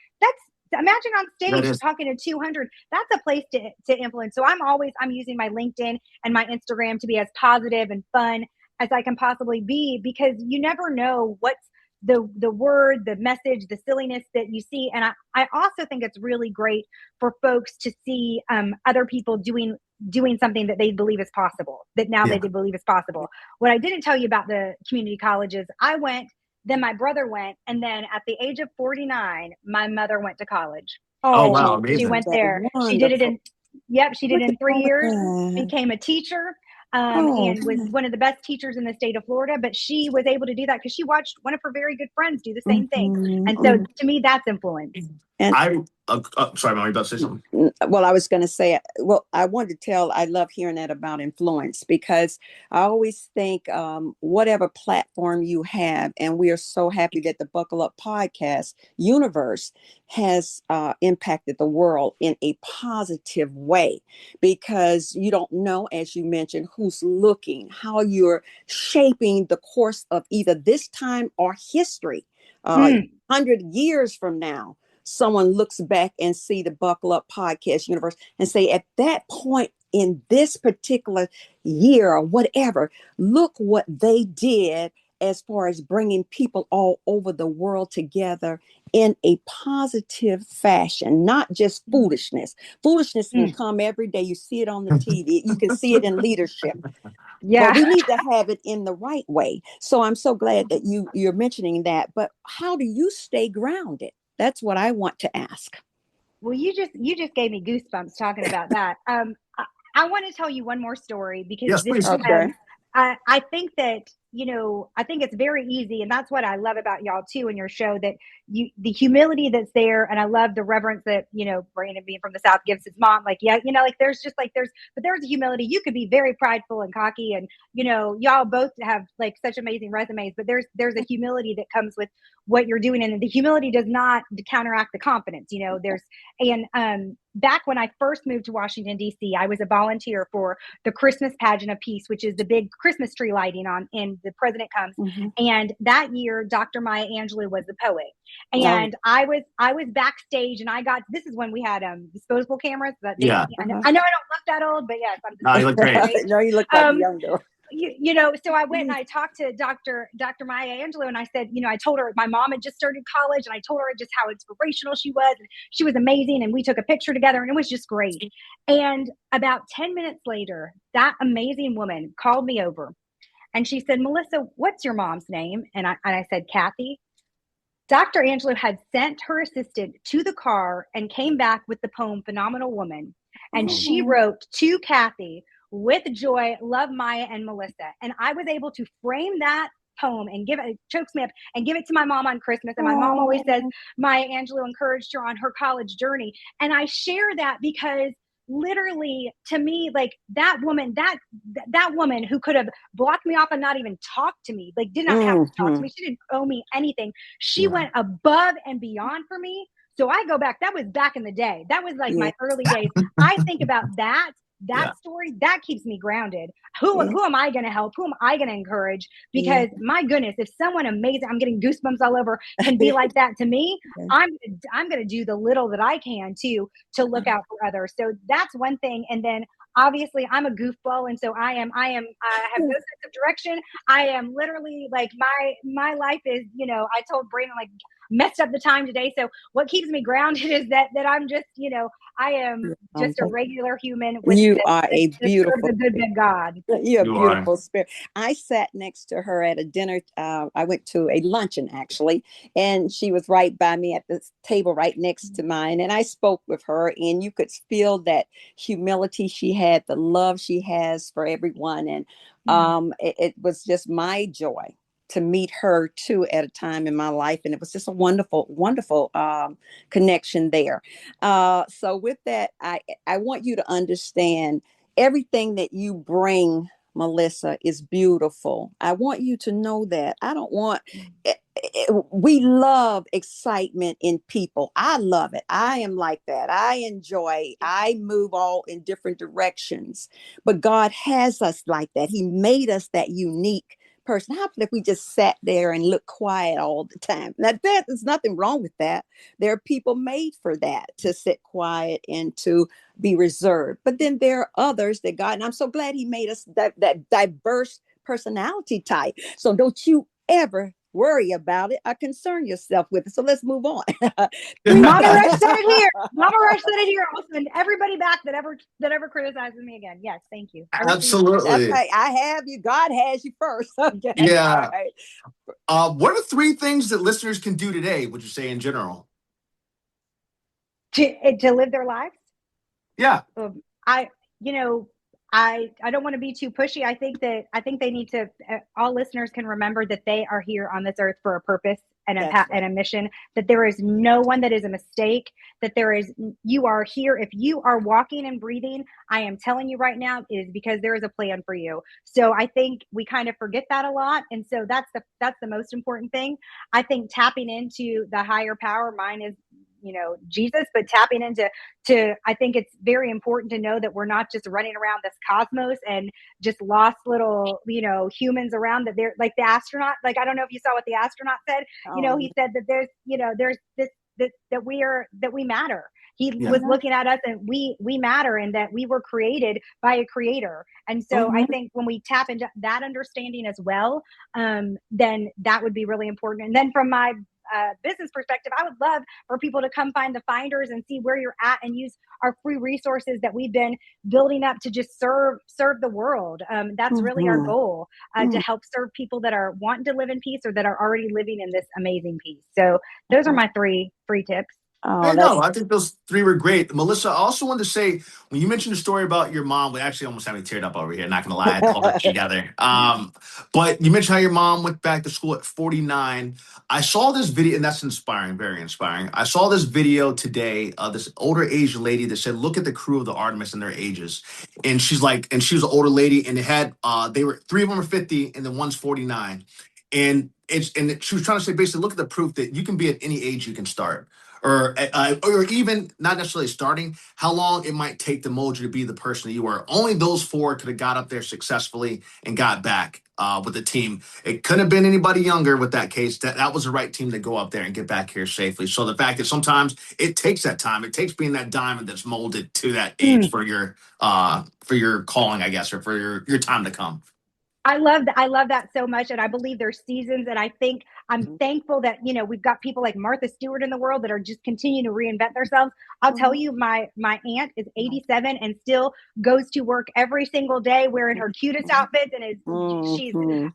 C: imagine on stage talking to 200, that's a place to influence. So I'm using my LinkedIn and my Instagram to be as positive and fun as I can possibly be, because you never know what's the word, the message, the silliness that you see. And I also think it's really great for folks to see other people doing something that they believe is possible, that now they believe is possible. What I didn't tell you about the community colleges, I went, then my brother went, and then at the age of 49, my mother went to college.
B: Oh wow, amazing.
C: She went there. Wonderful. She did it in 3 years, became a teacher. And was one of the best teachers in the state of Florida, but she was able to do that because she watched one of her very good friends do the same thing. And so to me, that's influence.
B: I Sorry, Mom, you about to say something?
D: Well, I was going to say, I wanted to tell, I love hearing that about influence, because I always think whatever platform you have, and we are so happy that the Buckle Up podcast universe has impacted the world in a positive way, because you don't know, as you mentioned, who's looking, how you're shaping the course of either this time or history, 100 years from now. Someone looks back and see the Buckle Up podcast universe and say, at that point in this particular year or whatever, look what they did as far as bringing people all over the world together in a positive fashion, not just foolishness. Foolishness can come every day. You see it on the TV. You can see it in leadership.
C: Yeah.
D: But we need to have it in the right way. So I'm so glad that you're mentioning that. But how do you stay grounded? That's what I want to ask.
C: Well, you just gave me goosebumps talking about that. I want to tell you one more story, because
B: Yes, please.
D: Okay.
C: I think that, I think it's very easy. And that's what I love about y'all too, in your show, that the humility that's there. And I love the reverence that, Brandon being from the South gives his mom, like, yeah, like there's a humility. You could be very prideful and cocky, and, y'all both have like such amazing resumes, but there's a humility that comes with what you're doing. And the humility does not counteract the confidence, back when I first moved to Washington, D.C., I was a volunteer for the Christmas Pageant of Peace, which is the big Christmas tree lighting and the president comes.
D: Mm-hmm.
C: And that year, Dr. Maya Angelou was the poet. And I was backstage, and this is when we had disposable cameras. I know I don't look that old, but yes,
B: No, you look great.
D: No, you look like a young girl.
C: So I went and I talked to Dr. Maya Angelou, and I said, I told her my mom had just started college, and I told her just how inspirational she was, and she was amazing. And we took a picture together, and it was just great. And about 10 minutes later, that amazing woman called me over, and she said, Melissa, what's your mom's name? And I said, Kathy. Dr. Angelou had sent her assistant to the car and came back with the poem Phenomenal Woman. And she wrote to Kathy, with joy, love Maya and Melissa. And I was able to frame that poem and it chokes me up, and give it to my mom on Christmas. And my mom always says Maya Angelou encouraged her on her college journey. And I share that because literally, to me, like that woman who could have blocked me off and not even talked to me, like did not have to talk to me. She didn't owe me anything. She went above and beyond for me. So I go back, that was back in the day. That was like my early days. I think about that story, that keeps me grounded. Who am I going to help? Who am I going to encourage? Because my goodness, if someone amazing, I'm getting goosebumps all over, can be like that to me, I'm going to do the little that I can to look out for others. So that's one thing. And then obviously I'm a goofball. And so I have no sense of direction. I am literally like, my life is, I told Brandon, like, messed up the time today. So what keeps me grounded is that I'm just, I am just a regular human.
D: You are a beautiful,
C: a good big God.
D: You're a beautiful spirit. I sat next to her at a dinner. I went to a luncheon actually, and she was right by me at the table right next to mine. And I spoke with her, and you could feel that humility she had, the love she has for everyone. And it was just my joy to meet her too at a time in my life. And it was just a wonderful, wonderful connection there. So with that, I want you to understand everything that you bring, Melissa, is beautiful. I want you to know that. I don't want, we love excitement in people. I love it. I am like that. I move all in different directions, but God has us like that. He made us that unique person. How about if we just sat there and looked quiet all the time? Now, there's nothing wrong with that. There are people made for that, to sit quiet and to be reserved. But then there are others that God, and I'm so glad He made us that diverse personality type. So don't you ever worry about it or concern yourself with it. So let's move on.
C: Mama Rush said it here. Mama Rush said it here. I'll send everybody back that ever criticizes me again. Yes, thank you.
B: Absolutely.
D: That's right. I have you. God has you first. Okay.
B: Yeah.
D: All right.
B: What are 3 things that listeners can do today, would you say, in general?
C: To live their lives?
B: Yeah.
C: I don't want to be too pushy. I think they need to, all listeners can remember that they are here on this earth for a purpose. and
D: That's right.
C: and a mission, that there is no one that is a mistake, that you are here. If you are walking and breathing, I am telling you right now, it is because there is a plan for you. So I think we kind of forget that a lot. And so that's the most important thing. I think tapping into the higher power, mine is, Jesus, but tapping into, I think it's very important to know that we're not just running around this cosmos and just lost little, humans around, that they're like the astronaut. Like, I don't know if you saw what the astronaut said. He said that there's this, that we matter. He was looking at us, and we matter, and that we were created by a creator. And so I think when we tap into that understanding as well, then that would be really important. And then from my business perspective, I would love for people to come find the Finders and see where you're at, and use our free resources that we've been building up to just serve the world. That's really our goal, to help serve people that are wanting to live in peace, or that are already living in this amazing peace. So those are my three free tips.
B: I know. I think those three were great. Melissa, I also wanted to say, when you mentioned the story about your mom, we actually almost had me teared up over here. Not gonna lie, I called it together. But you mentioned how your mom went back to school at 49. I saw this video, and that's inspiring, very inspiring. I saw this video today of this older Asian lady that said, "Look at the crew of the Artemis and their ages." And she's like, and she was an older lady, and it had they were three of them are 50, and then one's 49. And she was trying to say, basically, look at the proof that you can be at any age you can start. Or even not necessarily starting, how long it might take to mold you to be the person that you are. Only those four could have got up there successfully and got back with the team. It couldn't have been anybody younger with that case. That was the right team to go up there and get back here safely. So the fact that sometimes it takes that time, it takes being that diamond that's molded to that age for your calling, I guess, or for your time to come.
C: I love that. I love that so much. And I believe there's seasons, and I think I'm thankful that, we've got people like Martha Stewart in the world that are just continuing to reinvent themselves. I'll tell you, my aunt is 87 and still goes to work every single day wearing her cutest outfits, and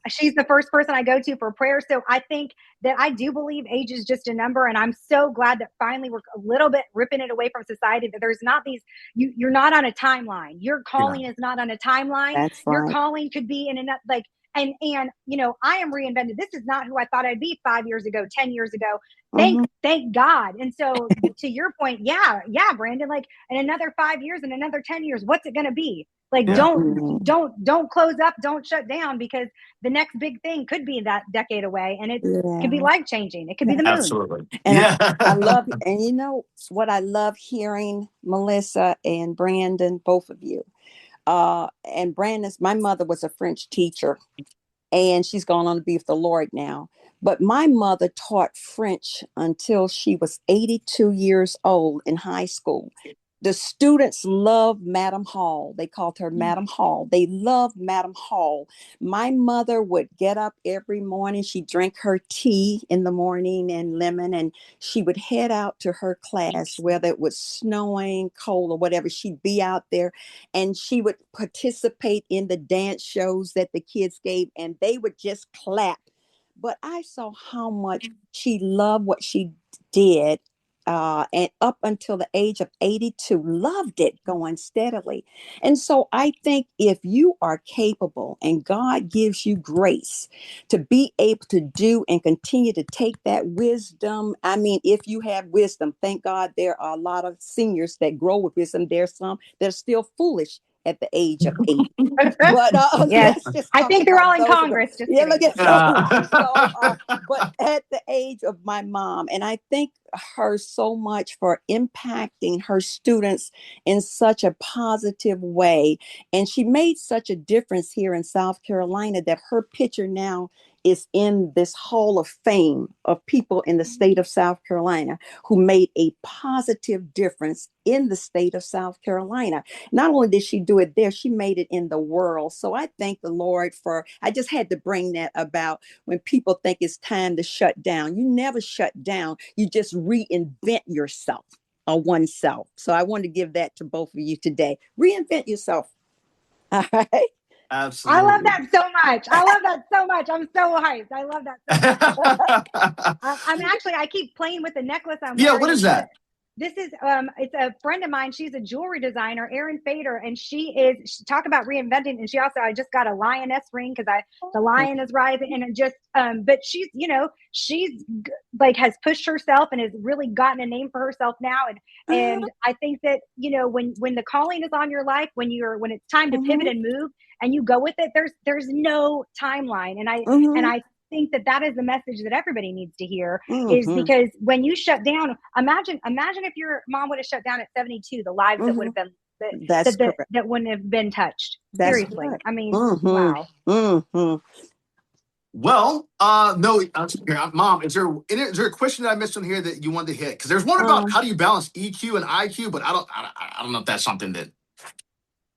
C: she's the first person I go to for prayer. So I think that I do believe age is just a number, and I'm so glad that finally we're a little bit ripping it away from society, that there's not these, you're not on a timeline. Your calling is not on a timeline.
D: That's right.
C: Your calling could be in another, like, and I am reinvented. This is not who I thought I'd be 5 years ago, 10 years ago. Thank God. And so to your point, yeah, Brandon, like, in another 5 years and another 10 years, what's it going to be? Like, don't close up, don't shut down, because the next big thing could be that decade away, and it could be life changing. It could be the moon.
B: Absolutely.
D: And I love, and you know what I love hearing, Melissa and Brandon, both of you. And Brandon's, my mother was a French teacher, and she's gone on to be with the Lord now. But my mother taught French until she was 82 years old in high school. The students loved Madam Hall. They called her Madam Hall. They loved Madam Hall. My mother would get up every morning. She drank her tea in the morning and lemon, and she would head out to her class, whether it was snowing, cold, or whatever. She'd be out there, and she would participate in the dance shows that the kids gave, and they would just clap. But I saw how much she loved what she did. And up until the age of 82, loved it, going steadily. And so I think if you are capable and God gives you grace to be able to do and continue to take that wisdom, I mean, if you have wisdom, thank God there are a lot of seniors that grow with wisdom. There's some that are still foolish at the age of 80. But
C: yes, I think they're all in Congress.
D: Look at but at the age of my mom, and I thank her so much for impacting her students in such a positive way. And she made such a difference here in South Carolina that her picture now is in this Hall of Fame of people in the state of South Carolina who made a positive difference in the state of South Carolina. Not only did she do it there, she made it in the world. So I thank the Lord I just had to bring that about when people think it's time to shut down. You never shut down. You just reinvent yourself or oneself. So I wanted to give that to both of you today. Reinvent yourself. All right.
B: Absolutely.
C: I love that so much. I'm so hyped. I love that so much. I keep playing with the necklace I'm wearing.
B: What is that?
C: this is it's a friend of mine. She's a jewelry designer, Erin Fader, and she talk about reinventing. And she also, I just got a lioness ring because the lion is rising, and it just but she's like has pushed herself and has really gotten a name for herself now. And I think that when the calling is on your life, when it's time to pivot and move, and you go with it, there's no timeline. And I think that is the message that everybody needs to hear, is because when you shut down, imagine if your mom would have shut down at 72, the lives that would have been that wouldn't have been touched. That's seriously correct. I mean, wow.
B: Well, no, Mom, is there a question that I missed on here that you wanted to hit? Because there's one about how do you balance EQ and IQ, but I don't know if that's something that.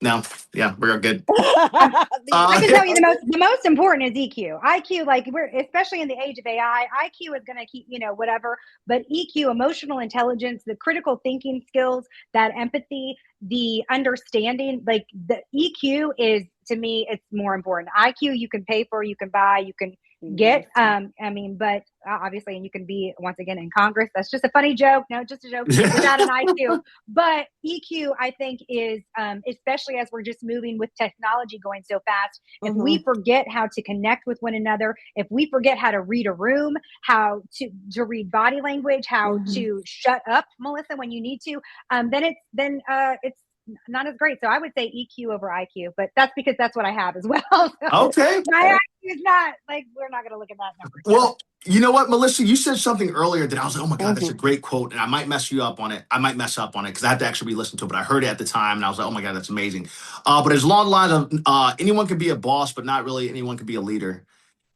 B: No, yeah, we're good.
C: I can tell you the most important is EQ. IQ, like we're especially in the age of AI, IQ is going to keep whatever, but EQ, emotional intelligence, the critical thinking skills, that empathy, the understanding, like the EQ is, to me, it's more important. IQ you can pay for, you can buy, you can get. But obviously, and you can be once again in Congress. That's just a funny joke. No, just a joke. Without an IQ, but EQ, I think, is especially as we're just moving with technology going so fast. If we forget how to connect with one another, if we forget how to read a room, how to read body language, how to shut up, Melissa, when you need to, then it's not as great. So I would say EQ over IQ, but that's because that's what I have as well. So
B: okay.
C: My IQ is not like, we're not going to look at that number.
B: Well, you know what, Melissa, you said something earlier that I was like, oh my God, that's a great quote. And I might mess up on it because I have to actually re-listen to it, but I heard it at the time and I was like, oh my God, that's amazing. But it's along the lines of anyone can be a boss, but not really anyone can be a leader.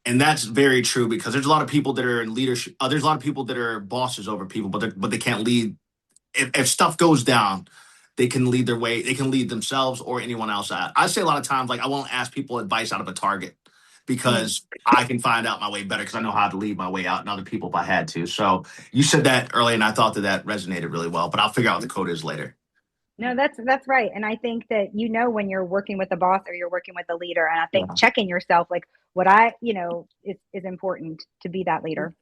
B: And that's very true, because there's a lot of people that are in leadership. There's a lot of people that are bosses over people, but they can't lead. If stuff goes down, they can lead their way. They can lead themselves or anyone else. I say a lot of times, like, I won't ask people advice out of a target because I can find out my way better because I know how to lead my way out and other people if I had to. So you said that earlier, and I thought that resonated really well, but I'll figure out what the code is later.
C: No, that's right. And I think that, when you're working with a boss or you're working with a leader, and I think checking yourself, like is important to be that leader.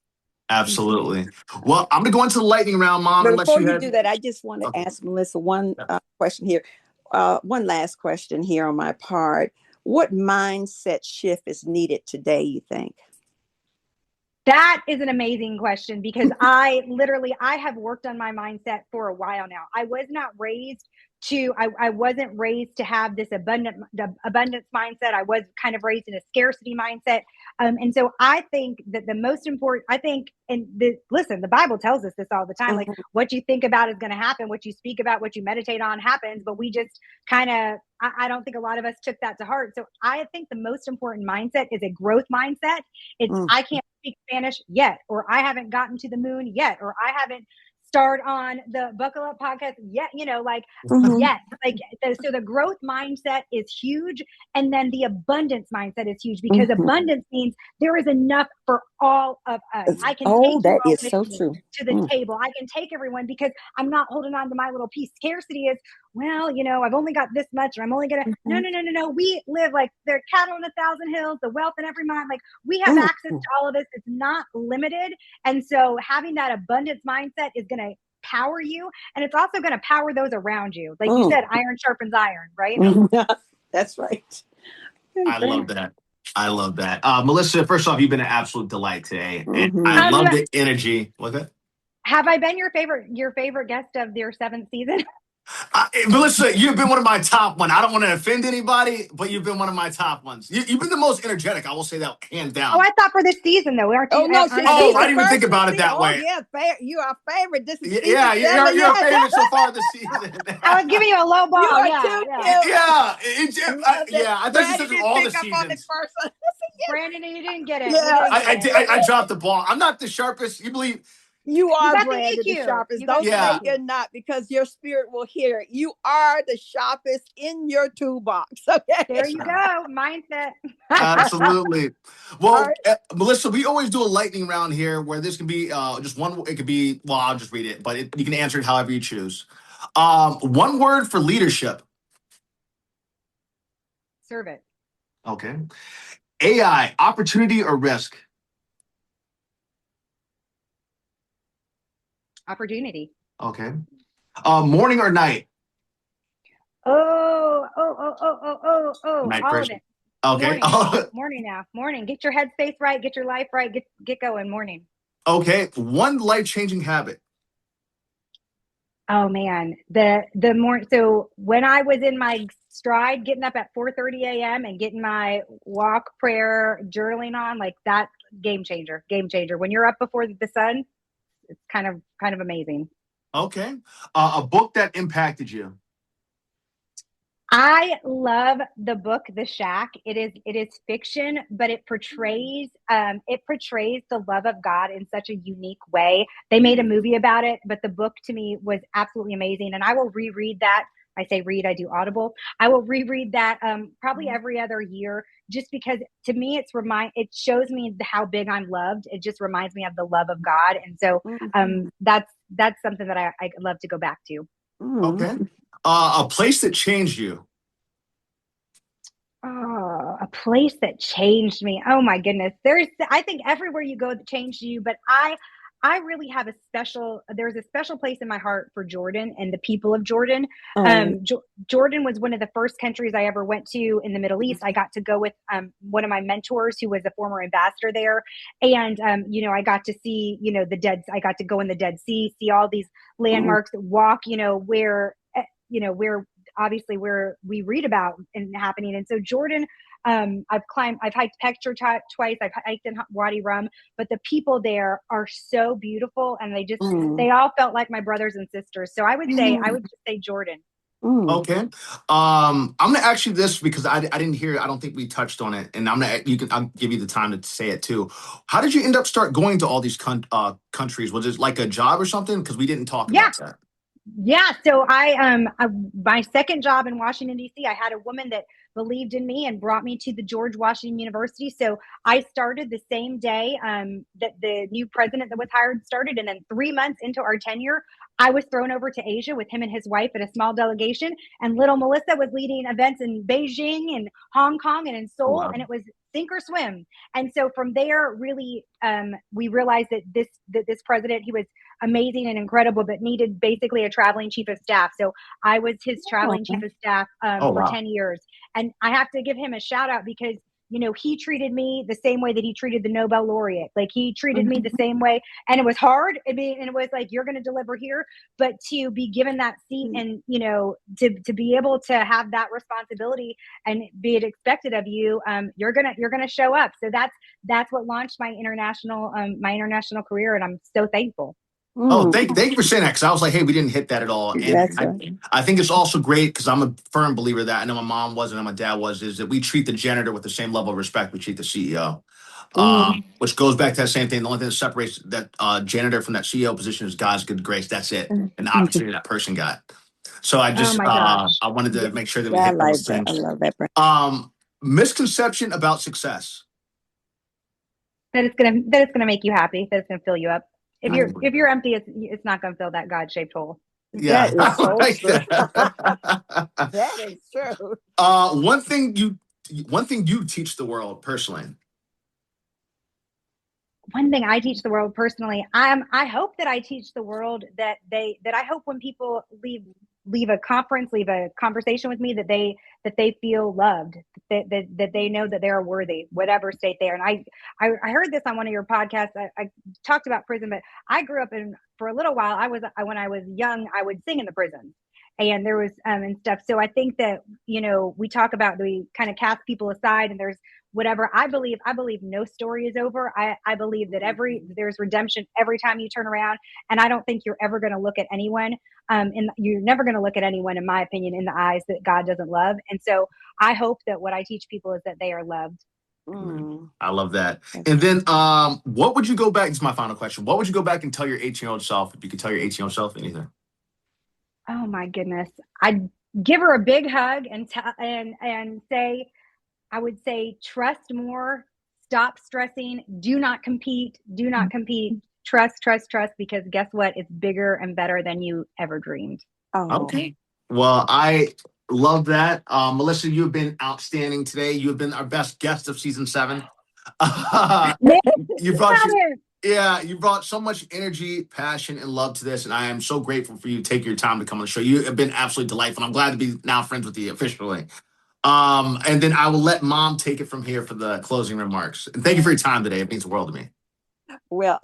B: Absolutely. Well, I'm going to go into the lightning round, Mom.
D: But before you do that, I just want to ask Melissa one question here. One last question here on my part. What mindset shift is needed today, you think?
C: That is an amazing question, because I have worked on my mindset for a while now. I wasn't raised to have this abundance mindset. I was kind of raised in a scarcity mindset. And so I think that the most important, listen, the Bible tells us this all the time, like what you think about is going to happen, what you speak about, what you meditate on happens, but we just kind of, I don't think a lot of us took that to heart. So I think the most important mindset is a growth mindset. It's, I can't speak Spanish yet, or I haven't gotten to the moon yet, or I haven't starred on the Buckle Up podcast yet, yet. So the growth mindset is huge. And then the abundance mindset is huge, because abundance means there is enough for all of us. I can take
D: that is so true.
C: To the table. I can take everyone because I'm not holding on to my little piece. Scarcity is, well, I've only got this much, or I'm only gonna no. We live like there are cattle in 1,000 hills, the wealth in every mind. Like, we have access to all of this. It's not limited. And so having that abundance mindset is gonna power you, and it's also going to power those around you. Like you said, iron sharpens iron, right?
D: That's right.
B: I love that. Melissa, first off, you've been an absolute delight today. And I love the energy. What's that?
C: Have I been your favorite guest of your 7th season?
B: Melissa, you've been one of my top ones. I don't want to offend anybody, but you've been one of my top ones. You've been the most energetic. I will say that, hands down.
C: Oh, I thought for this season, though. Aren't you?
D: Oh, no.
B: I didn't even think about it that way.
D: Oh, yeah. You are a favorite. This is
B: you're a favorite so far this season.
C: I was giving you a low ball.
B: I thought you said it all the seasons.
C: Brandon, you didn't get it.
B: Yeah, I dropped the ball. I'm not the sharpest. You believe...
D: You are, Brandon, the sharpest. Don't say you're not, because your spirit will hear it. You are the sharpest in your toolbox. Okay.
C: There you go. Mindset.
B: Absolutely. Well, Melissa, we always do a lightning round here where this can be just one. It could be, well, I'll just read it, but you can answer it however you choose. One word for leadership.
C: Serve it.
B: Okay. AI, opportunity or risk?
C: Opportunity.
B: Okay. Morning or night?
C: Oh,
B: Night
C: all of
B: person.
C: it.
B: Okay.
C: Morning now. Morning. Get your headspace right, get your life right, get going. Morning.
B: Okay. One life-changing habit.
C: Oh man. The more so when I was in my stride, getting up at 4:30 a.m. and getting my walk, prayer, journaling on, like that game changer. Game changer. When you're up before the sun, it's kind of amazing.
B: Okay. A book that impacted you.
C: I love the book The Shack. It is fiction, but it portrays the love of God in such a unique way. They made a movie about it, but the book to me was absolutely amazing, and I will reread that. I say read, I do Audible. I will reread that probably every other year, just because to me it shows me how big I'm loved. It just reminds me of the love of God, and so that's something that I love to go back to.
B: Okay. A place that changed you.
C: Oh, a place that changed me. Oh my goodness. I think everywhere you go that changed you, but I really have there's a special place in my heart for Jordan and the people of Jordan. Jordan was one of the first countries I ever went to in the Middle East. I got to go with one of my mentors who was a former ambassador there. And, I got to see, I got to go in the Dead Sea, see all these landmarks, walk, where obviously where we read about and happening. And so Jordan, I've hiked Petra twice. I've hiked in Wadi Rum, but the people there are so beautiful, and they all felt like my brothers and sisters. So I would just say Jordan.
B: Okay. I'm gonna ask you this because I didn't hear. I don't think we touched on it, and I'll give you the time to say it too. How did you end up start going to all these countries? Was it like a job or something? Because we didn't talk about that.
C: Yeah. So my second job in Washington, D.C., I had a woman that believed in me and brought me to the George Washington University. So I started the same day that the new president that was hired started. And then 3 months into our tenure, I was thrown over to Asia with him and his wife at a small delegation. And little Melissa was leading events in Beijing and Hong Kong and in Seoul.
B: Wow.
C: And it was sink or swim. And so from there, really, we realized that this president, he was amazing and incredible, but needed basically a traveling chief of staff. So I was his traveling chief of staff for 10 years. And I have to give him a shout out because, he treated me the same way that he treated the Nobel laureate. Like he treated me the same way. And it was hard. And it was like, you're going to deliver here, but to be given that seat and, to be able to have that responsibility and be it expected of you, you're going to show up. So that's what launched my international career. And I'm so thankful.
B: Oh, thank you for saying that, because I was like, hey, we didn't hit that at all. And I think it's also great because I'm a firm believer that, I know my mom was and my dad was, is that we treat the janitor with the same level of respect we treat the CEO. Which goes back to that same thing. The only thing that separates that janitor from that CEO position is God's good grace. That's it. And the opportunity that person got. So I just I wanted to make sure that we hit those things.
D: I love that.
B: Misconception about success.
C: That it's gonna make you happy. That it's gonna fill you up. If you're empty, it's not going to fill that God-shaped hole.
B: Yeah,
D: that is so
B: like
D: true.
B: that.
D: That is true.
B: One thing you teach the world personally.
C: One thing I teach the world personally, I hope that I teach the world that I hope when people leave a conversation with me that they feel loved, that they know that they're worthy, whatever state they are. And I heard this on one of your podcasts. I talked about prison, but I grew up for a little while. When I was young, I would sing in the prison. And there was and stuff. So I think that we talk about, we kind of cast people aside, and there's whatever. I believe no story is over. I believe that there's redemption every time you turn around, and I don't think you're ever going to look at anyone. You're never going to look at anyone, in my opinion, in the eyes that God doesn't love. And so I hope that what I teach people is that they are loved.
B: I love that. And then what would you go back? This is my final question. What would you go back and tell your 18-year-old self if you could tell your 18-year-old self anything?
C: Oh my goodness. I'd give her a big hug and say, I would say, trust more, stop stressing, do not compete, trust, because guess what? It's bigger and better than you ever dreamed.
B: Okay. Well, I love that. Melissa, you've been outstanding today. You've been our best guest of season 7. Yeah, you brought so much energy, passion, and love to this, and I am so grateful for you taking your time to come on the show. You have been absolutely delightful. I'm glad to be now friends with you officially. And then I will let Mom take it from here for the closing remarks. And thank you for your time today. It means the world to me.
D: Well,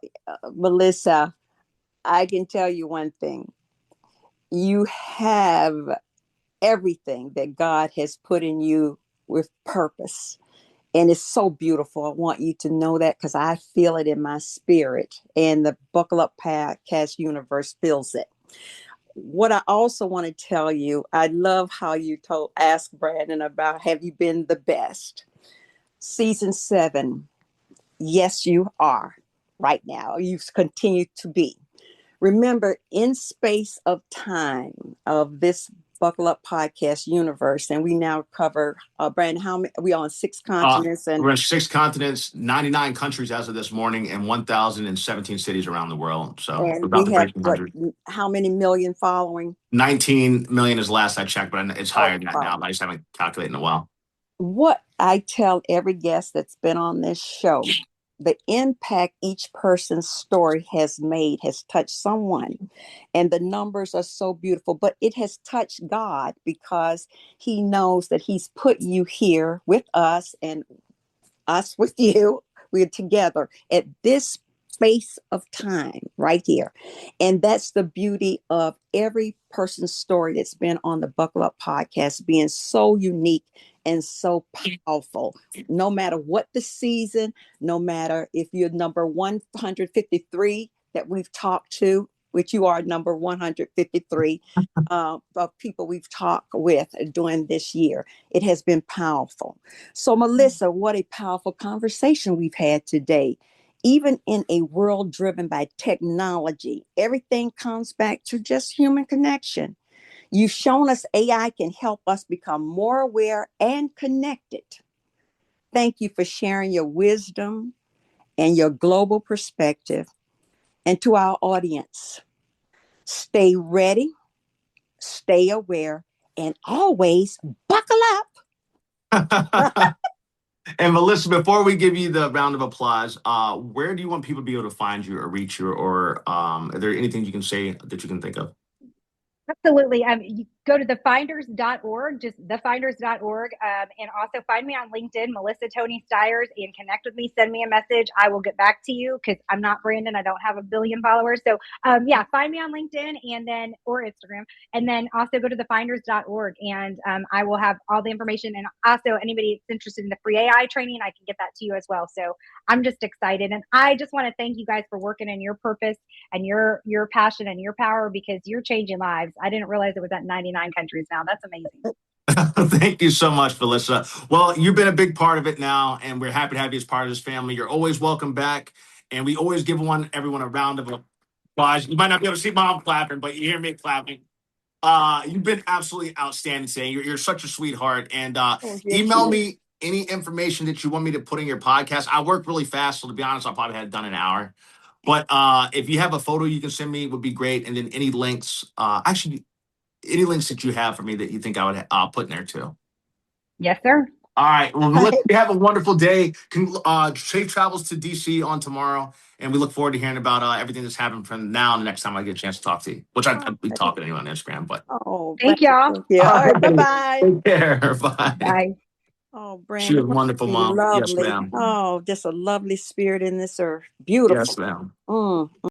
D: Melissa, I can tell you one thing. You have everything that God has put in you with purpose. And it's so beautiful. I want you to know that because I feel it in my spirit. And the Buckle Up Podcast universe feels it. What I also want to tell you, I love how you ask Brandon about, have you been the best? Season 7. Yes, you are right now. You've continued to be. Remember, in space of time of this Buckle Up Podcast universe, and we now cover, Brandon, how many? We on 6 continents, and
B: we're in 6 continents, 99 countries as of this morning, and 1,017 cities around the world. So
D: and
B: about
D: we
B: to
D: have
B: break 100.
D: how many million following?
B: 19 million is last I checked, but it's higher than that
D: wow.
B: now. I just haven't calculated in a while.
D: What I tell every guest that's been on this show, the impact each person's story has made has touched someone. And the numbers are so beautiful, but it has touched God because he knows that he's put you here with us and us with you. We're together at this space of time right here. And that's the beauty of every person's story that's been on the Buckle Up Podcast being so unique and so powerful. No matter what the season, no matter if you're number 153 that we've talked to, which you are number 153 of people we've talked with during this year. It has been powerful. So, Melissa, what a powerful conversation we've had today. Even in a world driven by technology, everything comes back to just human connection. You've shown us AI can help us become more aware and connected. Thank you for sharing your wisdom and your global perspective. And to our audience, stay ready, stay aware, and always buckle up.
B: And Melissa, before we give you the round of applause, where do you want people to be able to find you or reach you, or are there anything you can say that you can think of?
C: Absolutely. You go to thefinders.org, just thefinders.org, and also find me on LinkedIn, Melissa Tony Stiers, and connect with me. Send me a message. I will get back to you because I'm not Brandon. I don't have a billion followers. So yeah, find me on LinkedIn and then, or Instagram, and then also go to thefinders.org, and I will have all the information. And also anybody that's interested in the free AI training, I can get that to you as well. So I'm just excited. And I just want to thank you guys for working in your purpose and your passion and your power, because you're changing lives. I didn't realize it was at 99 countries now. That's amazing.
B: Thank you so much, Melissa. Well, you've been a big part of it now, and we're happy to have you as part of this family. You're always welcome back, and we always give everyone a round of applause. You might not be able to see Mom clapping, but you hear me clapping. You've been absolutely outstanding today. You're such a sweetheart, and email me any information that you want me to put in your podcast. I work really fast, so to be honest, I'll probably have it done in an hour. But if you have a photo you can send me, would be great. And then any links, any links that you have for me that you think I would put in there too.
C: Yes, sir.
B: All right. Well, Melissa, you have a wonderful day. Safe travels to DC on tomorrow. And we look forward to hearing about everything that's happened from now and the next time I get a chance to talk to you, which I'd be talking anyway on Instagram. But
C: thank y'all.
D: Yeah. All right. Bye-bye.
B: Take care. Bye.
C: Bye.
D: Oh,
B: She was
D: Brandon,
B: wonderful, Mom.
D: lovely.
B: Yes, ma'am.
D: Oh, just a lovely spirit in this earth. Beautiful.
B: Yes, ma'am.